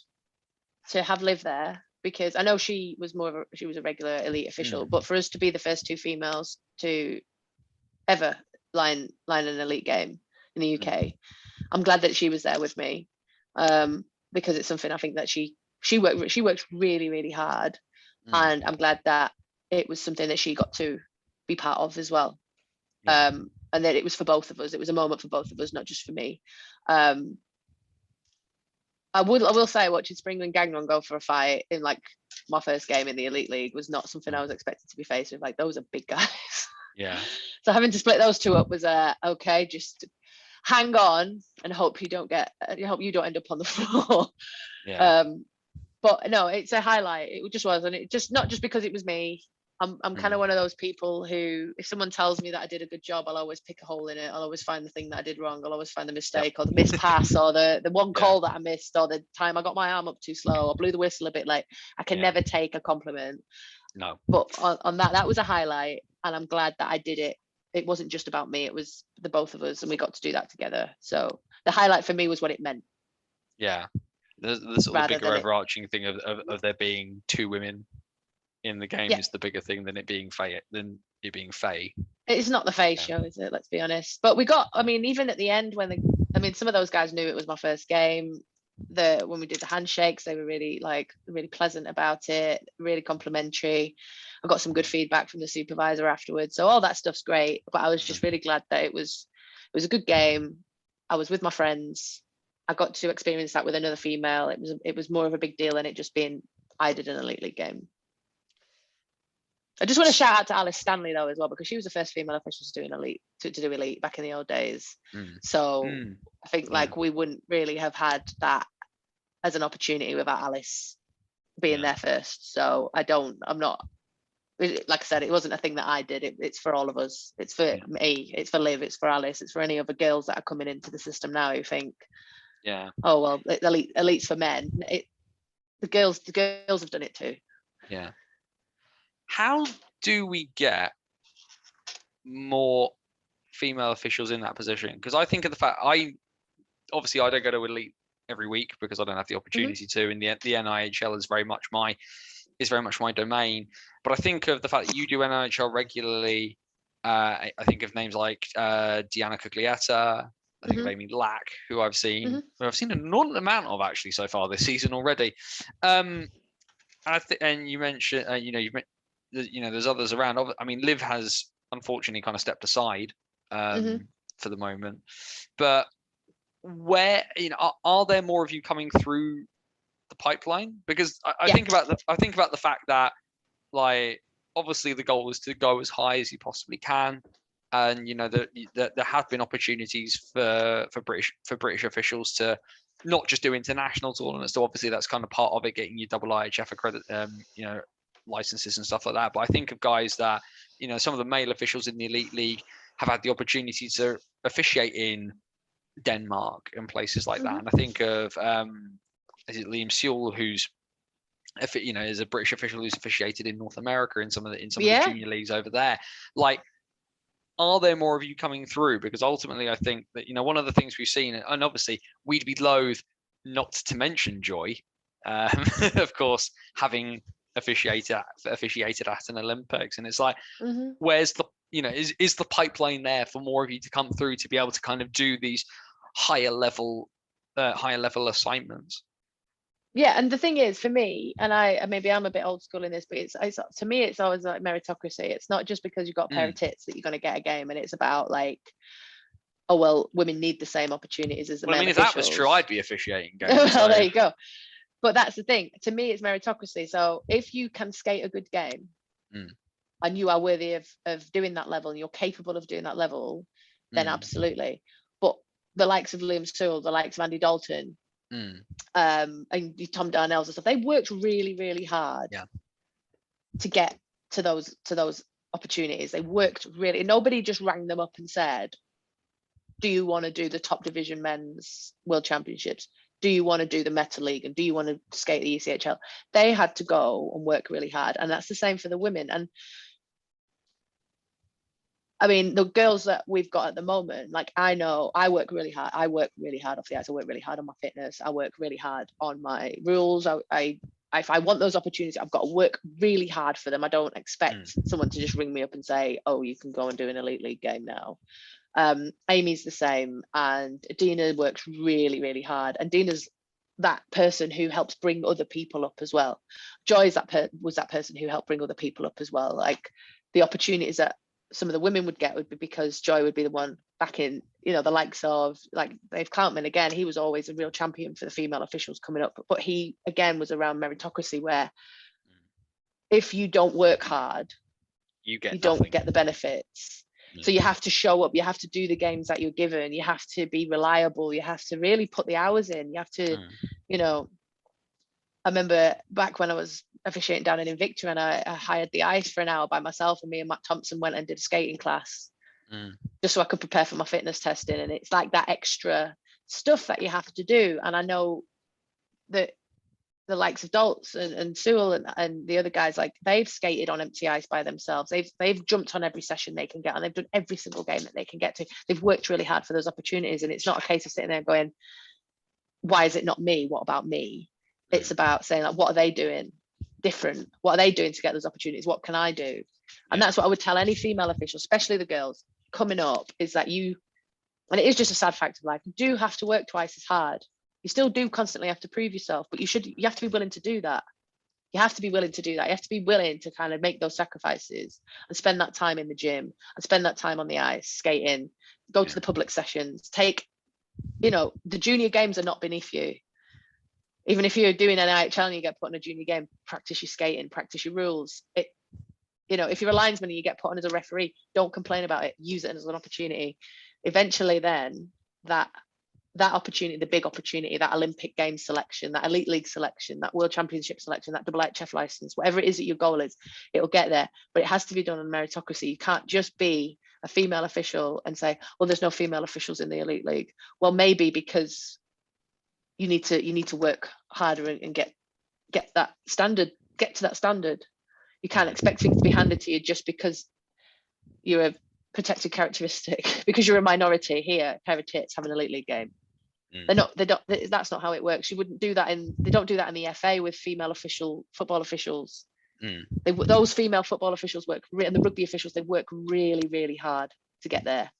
to have lived there, because I know she was a regular elite official, but for us to be the first two females to ever line an elite game in the UK, I'm glad that she was there with me, because it's something I think that she worked really, really hard, and I'm glad that it was something that she got to be part of as well. And that it was for both of us. It was a moment for both of us, not just for me. I will say, watching Springer and Gagnon go for a fight in like my first game in the Elite League was not something I was expected to be faced with. Like, those are big guys. Yeah. So having to split those two up was okay. Just hang on and hope you don't end up on the floor. Yeah. But no, it's a highlight. It just was, and it just not just because it was me. I'm kind of one of those people who, if someone tells me that I did a good job, I'll always pick a hole in it. I'll always find the thing that I did wrong. I'll always find the mistake or the missed pass or the one call that I missed, or the time I got my arm up too slow or blew the whistle a bit late. I can never take a compliment. No. But on that was a highlight, and I'm glad that I did it. It wasn't just about me. It was the both of us, and we got to do that together. So the highlight for me was what it meant. Yeah. The sort of bigger overarching thing of there being two women in the game is the bigger thing than it being Faye. It's not the Faye show, is it? Let's be honest. But we got, even at the end, some of those guys knew it was my first game. when we did the handshakes, they were really pleasant about it, really complimentary. I got some good feedback from the supervisor afterwards, so all that stuff's great. But I was just really glad that it was a good game. I was with my friends. I got to experience that with another female. It was more of a big deal than it just being I did an Elite League game. I just want to shout out to Alice Stanley though as well, because she was the first female official to do Elite back in the old days. So I think we wouldn't really have had that as an opportunity without Alice being there first. So I'm not, like I said, it wasn't a thing that I did. It's for all of us. It's for me. It's for Liv. It's for Alice. It's for any other girls that are coming into the system now who think, oh well, Elite's for men. The girls have done it too. Yeah. How do we get more female officials in that position? Because I think of the fact I don't go to Elite every week because I don't have the opportunity to, and the NIHL is very much my domain. But I think of the fact that you do NIHL regularly. I think of names like Diana Cuglietta. I think of Amy Lack, who I've seen an enormous amount of actually so far this season already. And you mentioned, there's others around. I mean, Liv has unfortunately kind of stepped aside for the moment. But where, are there more of you coming through the pipeline? Because I think about the fact that, like, obviously the goal is to go as high as you possibly can. And there have been opportunities for British officials to not just do international tournaments. So obviously that's kind of part of it, getting your double IHF accredit, licenses and stuff like that. But I think of guys that, some of the male officials in the Elite League have had the opportunity to officiate in Denmark and places like that. And I think of is it Liam Sewell, who's is a British official who's officiated in North America in some of the junior leagues over there. Like, are there more of you coming through? Because ultimately, I think that, one of the things we've seen, and obviously we'd be loath not to mention Joy, of course, having officiated at an Olympics, and it's like, where's the, is the pipeline there for more of you to come through to be able to kind of do these higher level assignments? Yeah, and the thing is, for me, and maybe I'm a bit old school in this, but it's to me, it's always like meritocracy. It's not just because you've got a pair of tits that you're going to get a game, and it's about like, oh well, women need the same opportunities as the men. I mean, if officials. that was true, I'd be officiating games. Well, there you go. But that's the thing. To me, it's meritocracy. So if you can skate a good game, and you are worthy of doing that level, and you're capable of doing that level, then absolutely. But the likes of Liam Sewell, the likes of Andy Dalton, and Tom Darnell's and stuff, they worked really, really hard to get to those opportunities. They worked really. Nobody just rang them up and said, do you want to do the top division men's world championships? Do you want to do the Meta League? And do you want to skate the ECHL? They had to go and work really hard. And that's the same for the women. And I mean, the girls that we've got at the moment, like, I know I work really hard. I work really hard off the ice. I work really hard on my fitness. I work really hard on my rules. If I want those opportunities, I've got to work really hard for them. I don't expect someone to just ring me up and say, oh, you can go and do an Elite League game now. Amy's the same. And Dina works really, really hard. And Dina's that person who helps bring other people up as well. Joy was that person who helped bring other people up as well. Like, the opportunities that some of the women would get would be because Joy would be the one back in, the likes of like Dave Cloutman. Again, he was always a real champion for the female officials coming up, but he again was around meritocracy, where if you don't work hard, you don't get the benefits. So you have to show up, you have to do the games that you're given, you have to be reliable, you have to really put the hours in, you have to, I remember back when I was officiating down in Invicta, and I hired the ice for an hour by myself, and me and Matt Thompson went and did a skating class just so I could prepare for my fitness testing. And it's like that extra stuff that you have to do. And I know that the likes of Daltz and Sewell and the other guys, like, they've skated on empty ice by themselves. They've jumped on every session they can get on. They've done every single game that they can get to. They've worked really hard for those opportunities. And it's not a case of sitting there going, why is it not me? What about me? It's about saying, like, what are they doing different? What are they doing to get those opportunities? What can I do? And that's what I would tell any female official, especially the girls coming up, is that and it is just a sad fact of life, you do have to work twice as hard. You still do constantly have to prove yourself, but you have to be willing to do that. You have to be willing to do that. You have to be willing to kind of make those sacrifices and spend that time in the gym and spend that time on the ice, skating, go to the public sessions, the junior games are not beneath you. Even if you're doing an IHL and you get put on a junior game, practice your skating, practice your rules. If you're a linesman and you get put on as a referee, don't complain about it. Use it as an opportunity. Eventually then that opportunity, the big opportunity, that Olympic Games selection, that Elite League selection, that World Championship selection, that IHF license, whatever it is that your goal is, it'll get there. But it has to be done on meritocracy. You can't just be a female official and say, well, there's no female officials in the Elite League. Well, maybe because you need to work harder and get that standard, get to that standard. You can't expect things to be handed to you just because you're a protected characteristic, because you're a minority here, a pair of tits have an Elite League game. That's not how it works. You wouldn't do that they don't do that in the FA with female football officials. Those female football officials and the rugby officials, they work really, really hard to get there.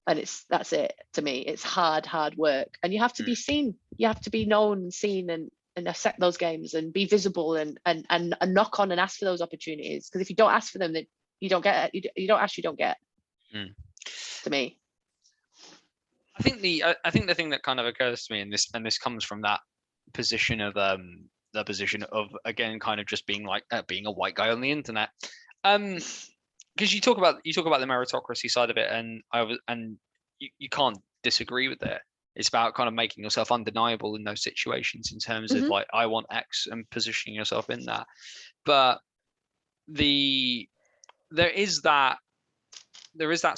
And that's it to me. It's hard work. And you have to be seen. You have to be known and seen and accept those games and be visible and knock on and ask for those opportunities. Because if you don't ask for them, you don't get it. You don't ask, you don't get. To me. I think the thing that kind of occurs to me, and this comes from that position of again kind of just being like being a white guy on the internet, because you talk about the meritocracy side of it, and you can't disagree with it. It's about kind of making yourself undeniable in those situations in terms of like, I want X and positioning yourself in that. But there is that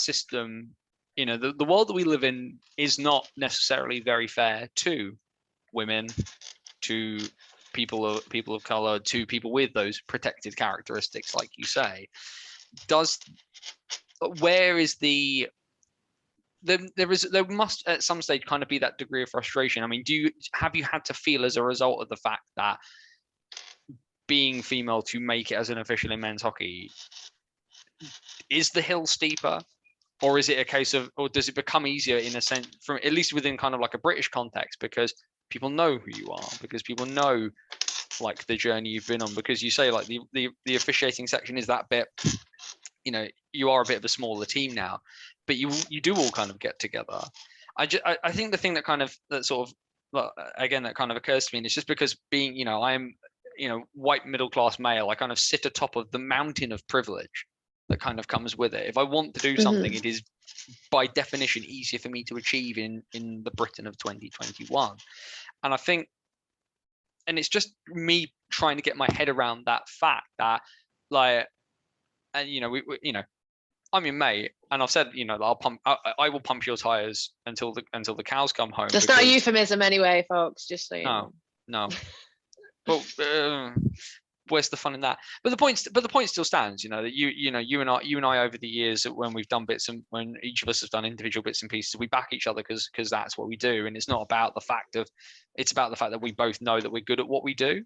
system. The world that we live in is not necessarily very fair to women, to people of color, to people with those protected characteristics, like you say. There must at some stage kind of be that degree of frustration. I mean, have you had to feel as a result of the fact that being female to make it as an official in men's hockey, is the hill steeper? Or is it a case of, or does it become easier in a sense, from at least within kind of like a British context, because people know who you are, because people know like the journey you've been on, because you say like the officiating section is that bit, you are a bit of a smaller team now, but you do all kind of get together. I think the thing that kind of that kind of occurs to me, and it's just because being, I'm white middle class male, I kind of sit atop of the mountain of privilege that kind of comes with it. If I want to do something, it is by definition easier for me to achieve in the Britain of 2021. And I think, and it's just me trying to get my head around that fact that, like, and I'm your mate, and I've said, I will pump your tires until the cows come home. That's not a euphemism anyway, folks, just so you know. No. Well, where's the fun in that? But the point still stands. That you and I over the years, when we've done when each of us has done individual bits and pieces, we back each other because that's what we do, and it's not about the fact it's about the fact that we both know that we're good at what we do.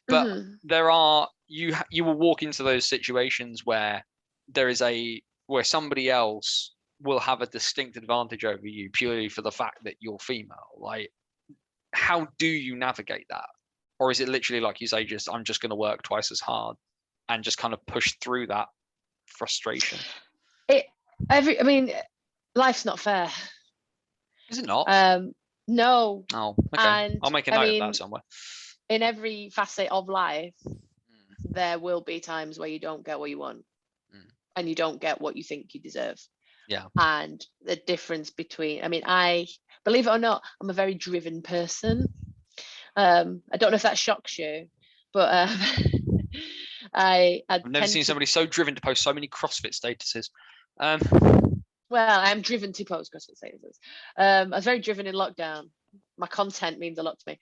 But there are you will walk into those situations where where somebody else will have a distinct advantage over you purely for the fact that you're female. Like, how do you navigate that? Or is it literally, like you say, I'm just going to work twice as hard and just kind of push through that frustration? Life's not fair. Is it not? No. Oh, okay. And I'll make a note of that somewhere. In every facet of life, there will be times where you don't get what you want, and you don't get what you think you deserve. Yeah. And the difference between, I believe it or not, I'm a very driven person. I don't know if that shocks you, but I've never seen somebody so driven to post so many CrossFit statuses. Well, I'm driven to post CrossFit statuses. I was very driven in lockdown. My content means a lot to me.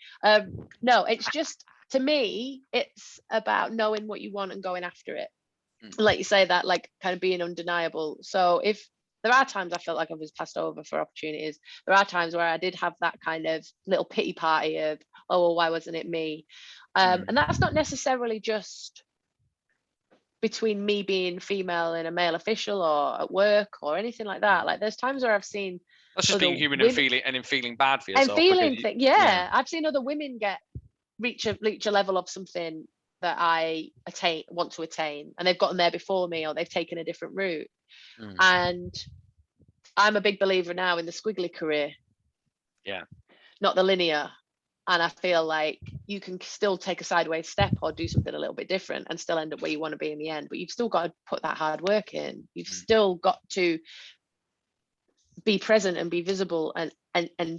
No, it's just, to me, it's about knowing what you want and going after it. Like you say, that like kind of being undeniable. So if there are times I felt like I was passed over for opportunities, there are times where I did have that kind of little pity party of, oh, well, why wasn't it me? And that's not necessarily just between me being female and a male official or at work or anything like that. Like, there's times where I've seen That's just other being human women, and feeling bad for yourself. and feeling I've seen other women reach a level of something that I want to attain, and they've gotten there before me, or they've taken a different route. And I'm a big believer now in the squiggly career, not the linear. And I feel like you can still take a sideways step or do something a little bit different and still end up where you want to be in the end, but you've still got to put that hard work in. You've still got to be present and be visible and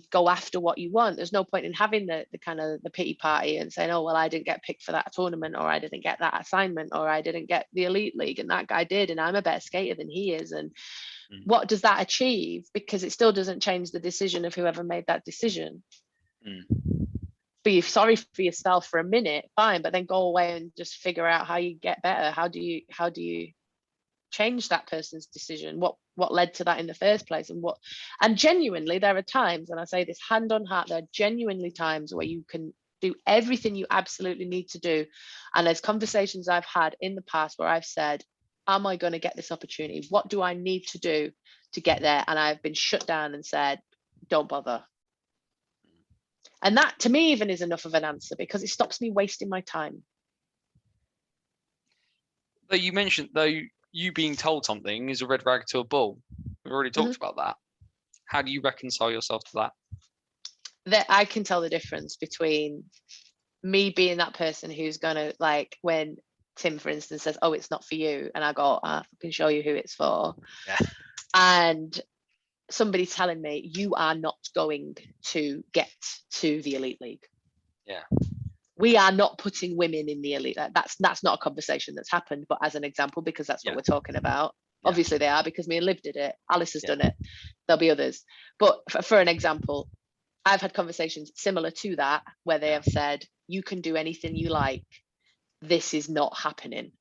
go after what you want. There's no point in having the kind of the pity party and saying, oh, well, I didn't get picked for that tournament, or I didn't get that assignment, or I didn't get the elite league and that guy did, and I'm a better skater than he is. And what does that achieve? Because it still doesn't change the decision of whoever made that decision. Be sorry for yourself for a minute, fine, but then go away and just figure out how you get better. How do you change that person's decision? What led to that in the first place? And genuinely, there are times, and I say this hand on heart, there are genuinely times where you can do everything you absolutely need to do. And there's conversations I've had in the past where I've said, am I going to get this opportunity? What do I need to do to get there? And I've been shut down and said, don't bother. And that to me even is enough of an answer, because it stops me wasting my time. Though you mentioned, you being told something is a red rag to a bull. We've already talked about that. How do you reconcile yourself to that? That I can tell the difference between me being that person who's gonna, like, when Tim, for instance, says, oh, it's not for you, and I go, I can show you who it's for. And somebody telling me, you are not going to get to the elite league. We are not putting women in the elite. That's not a conversation that's happened, but as an example, because that's what we're talking about. Obviously they are, because me and Liv did it. Alice has done it. There'll be others. But for an example, I've had conversations similar to that where they have said, you can do anything you like. This is not happening.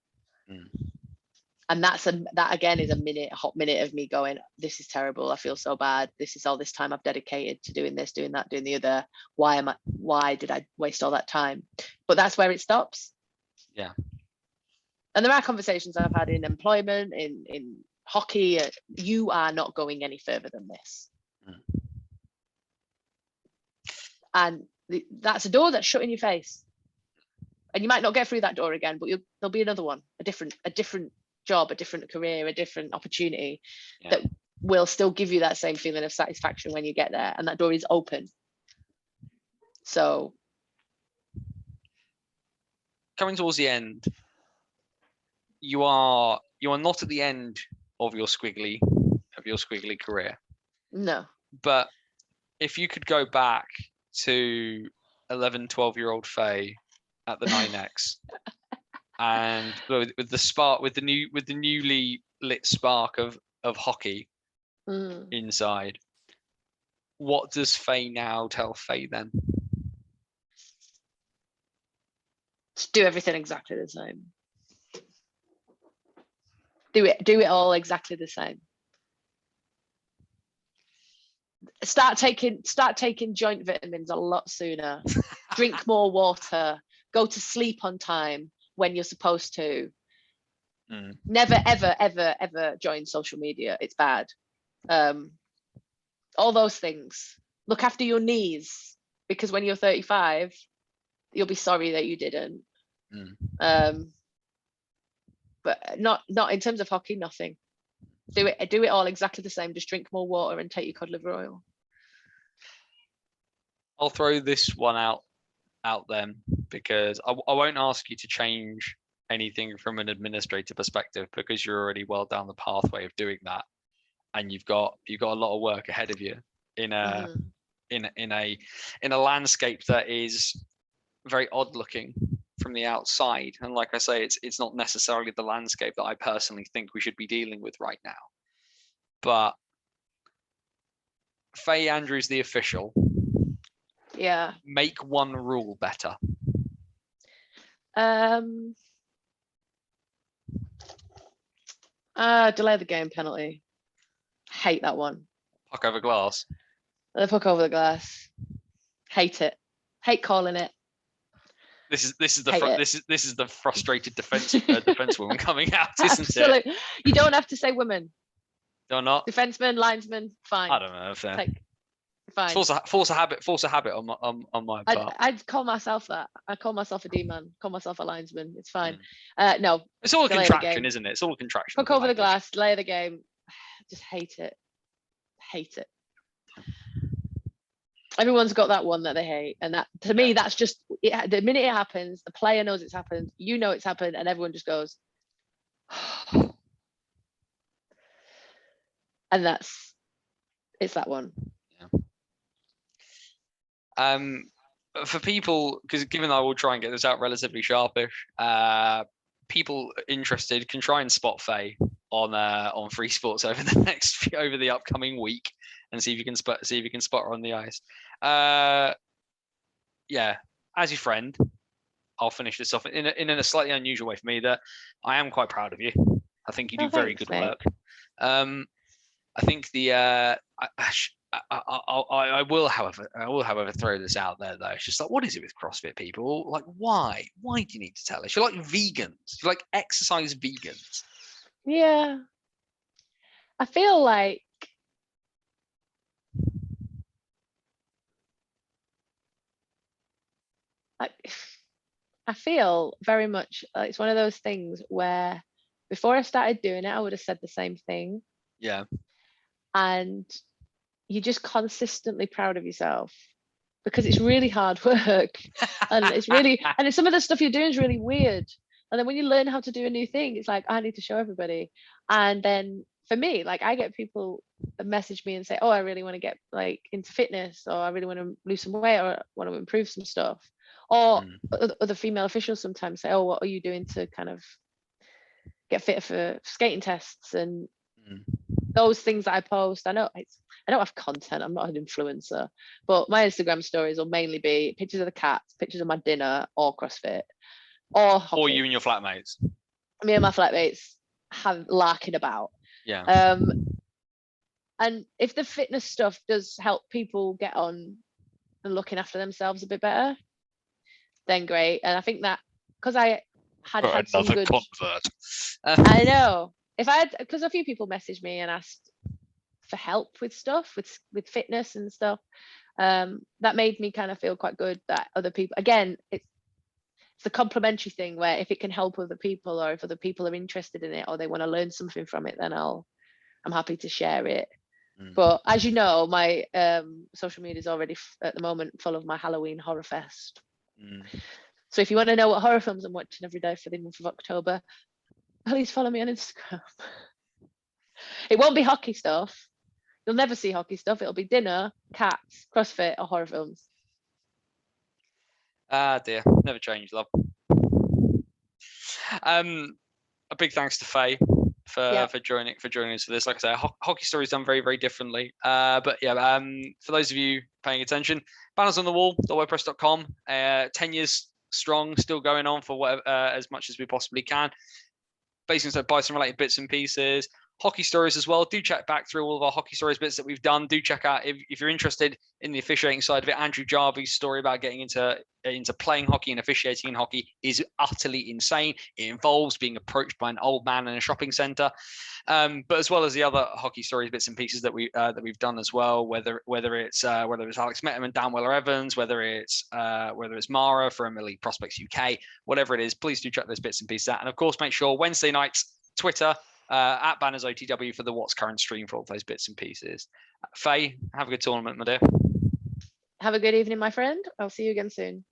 And that again is a hot minute of me going, this is terrible. I feel so bad. This is all this time I've dedicated to doing this, doing that, doing the other. Why did I waste all that time? But that's where it stops. And there are conversations I've had in employment, in hockey. You are not going any further than this. And that's a door that's shut in your face. And you might not get through that door again, but there'll be another one, a different job, a different career, a different opportunity that will still give you that same feeling of satisfaction when you get there, and that door is open. So coming towards the end, you are not at the end of your squiggly career. No. But if you could go back to 11, 12-year-old Faye at the 9X and with the spark, with the newly lit spark of hockey inside, what does Faye now tell Faye then? Just do everything exactly the same. Do it all exactly the same. Start taking joint vitamins a lot sooner. Drink more water. Go to sleep on time when you're supposed to. Never, ever, ever, ever join social media. It's bad. All those things. Look after your knees, because when you're 35, you'll be sorry that you didn't. But not in terms of hockey, nothing. Do it all exactly the same. Just drink more water and take your cod liver oil. I'll throw this one out then, because I won't ask you to change anything from an administrator perspective, because you're already well down the pathway of doing that, and you've got a lot of work ahead of you in a landscape that is very odd looking from the outside. And like I say, it's not necessarily the landscape that I personally think we should be dealing with right now. But Faye Andrews, the official, make one rule better. Delay the game penalty. Hate that one. Puck over glass. The puck over the glass. Hate it. Hate calling it. This is the frustrated defensewoman coming out, isn't Absolutely. it? You don't have to say women. Or not? Defenseman, linesman, fine. I don't know. Fine. Force a habit on my part. I'd call myself that. I'd call myself a D-man, call myself a linesman. It's fine. No. It's all a contraction, isn't it? It's all a contraction. Puck over the glass, delay the game. Just hate it. Hate it. Everyone's got that one that they hate, and that to me, that's just it. The minute it happens, the player knows it's happened, you know it's happened, and everyone just goes, and it's that one. Yeah. For people, because given I will try and get this out relatively sharpish, people interested can try and spot Faye on Free Sports over the upcoming week, and see if you can spot her on the ice. Yeah, as your friend, I'll finish this off in a slightly unusual way for me. That I am quite proud of you. I think you do very good work. I think I will, however, throw this out there though. It's just like, what is it with CrossFit people? Like, why? Why do you need to tell us? You're like vegans. You're like exercise vegans. Yeah. I feel like I feel very much like it's one of those things where before I started doing it, I would have said the same thing. Yeah. And you're just consistently proud of yourself because it's really hard work. And some of the stuff you're doing is really weird. And then when you learn how to do a new thing, it's like, I need to show everybody. And then for me, like I get people that message me and say, oh, I really want to get like into fitness, or I really want to lose some weight, or want to improve some stuff. Or other female officials sometimes say, oh, what are you doing to kind of get fit for skating tests? And those things that I post, I don't have content, I'm not an influencer, but my Instagram stories will mainly be pictures of the cats, pictures of my dinner, or CrossFit, or hockey. Or you and your flatmates. Me and my flatmates have larking about. Yeah. And if the fitness stuff does help people get on and looking after themselves a bit better, then great. And I think that because I had some good convert. I know. Because a few people messaged me and asked for help with stuff, with fitness and stuff, that made me kind of feel quite good that other people, again, it's the complementary thing where if it can help other people, or if other people are interested in it, or they want to learn something from it, then I'm happy to share it. But as you know, my social media is already at the moment full of my Halloween horror fest. So if you want to know what horror films I'm watching every day for the month of October, please follow me on Instagram. It won't be hockey stuff. You'll never see hockey stuff. It'll be dinner, cats, CrossFit, or horror films. Ah, dear. Never change, love. A big thanks to Faye for joining us for this. Like I say, hockey story's done very, very differently. But yeah, for those of you paying attention, banners on the wall.wordpress.com, 10 years strong, still going on for whatever, as much as we possibly can. Basically, so buy some related bits and pieces. Hockey stories as well. Do check back through all of our hockey stories bits that we've done. Do check out if you're interested in the officiating side of it. Andrew Jarvie's story about getting into playing hockey and officiating in hockey is utterly insane. It involves being approached by an old man in a shopping centre, but as well as the other hockey stories bits and pieces that we've done as well. Whether it's Alex Mettam and Dan Weller-Evans, whether it's Mara from Elite Prospects UK, whatever it is, please do check those bits and pieces out. And of course, make sure Wednesday nights Twitter. At Banners OTW for the What's Current stream for all those bits and pieces. Faye, have a good tournament, my dear. Have a good evening, my friend. I'll see you again soon.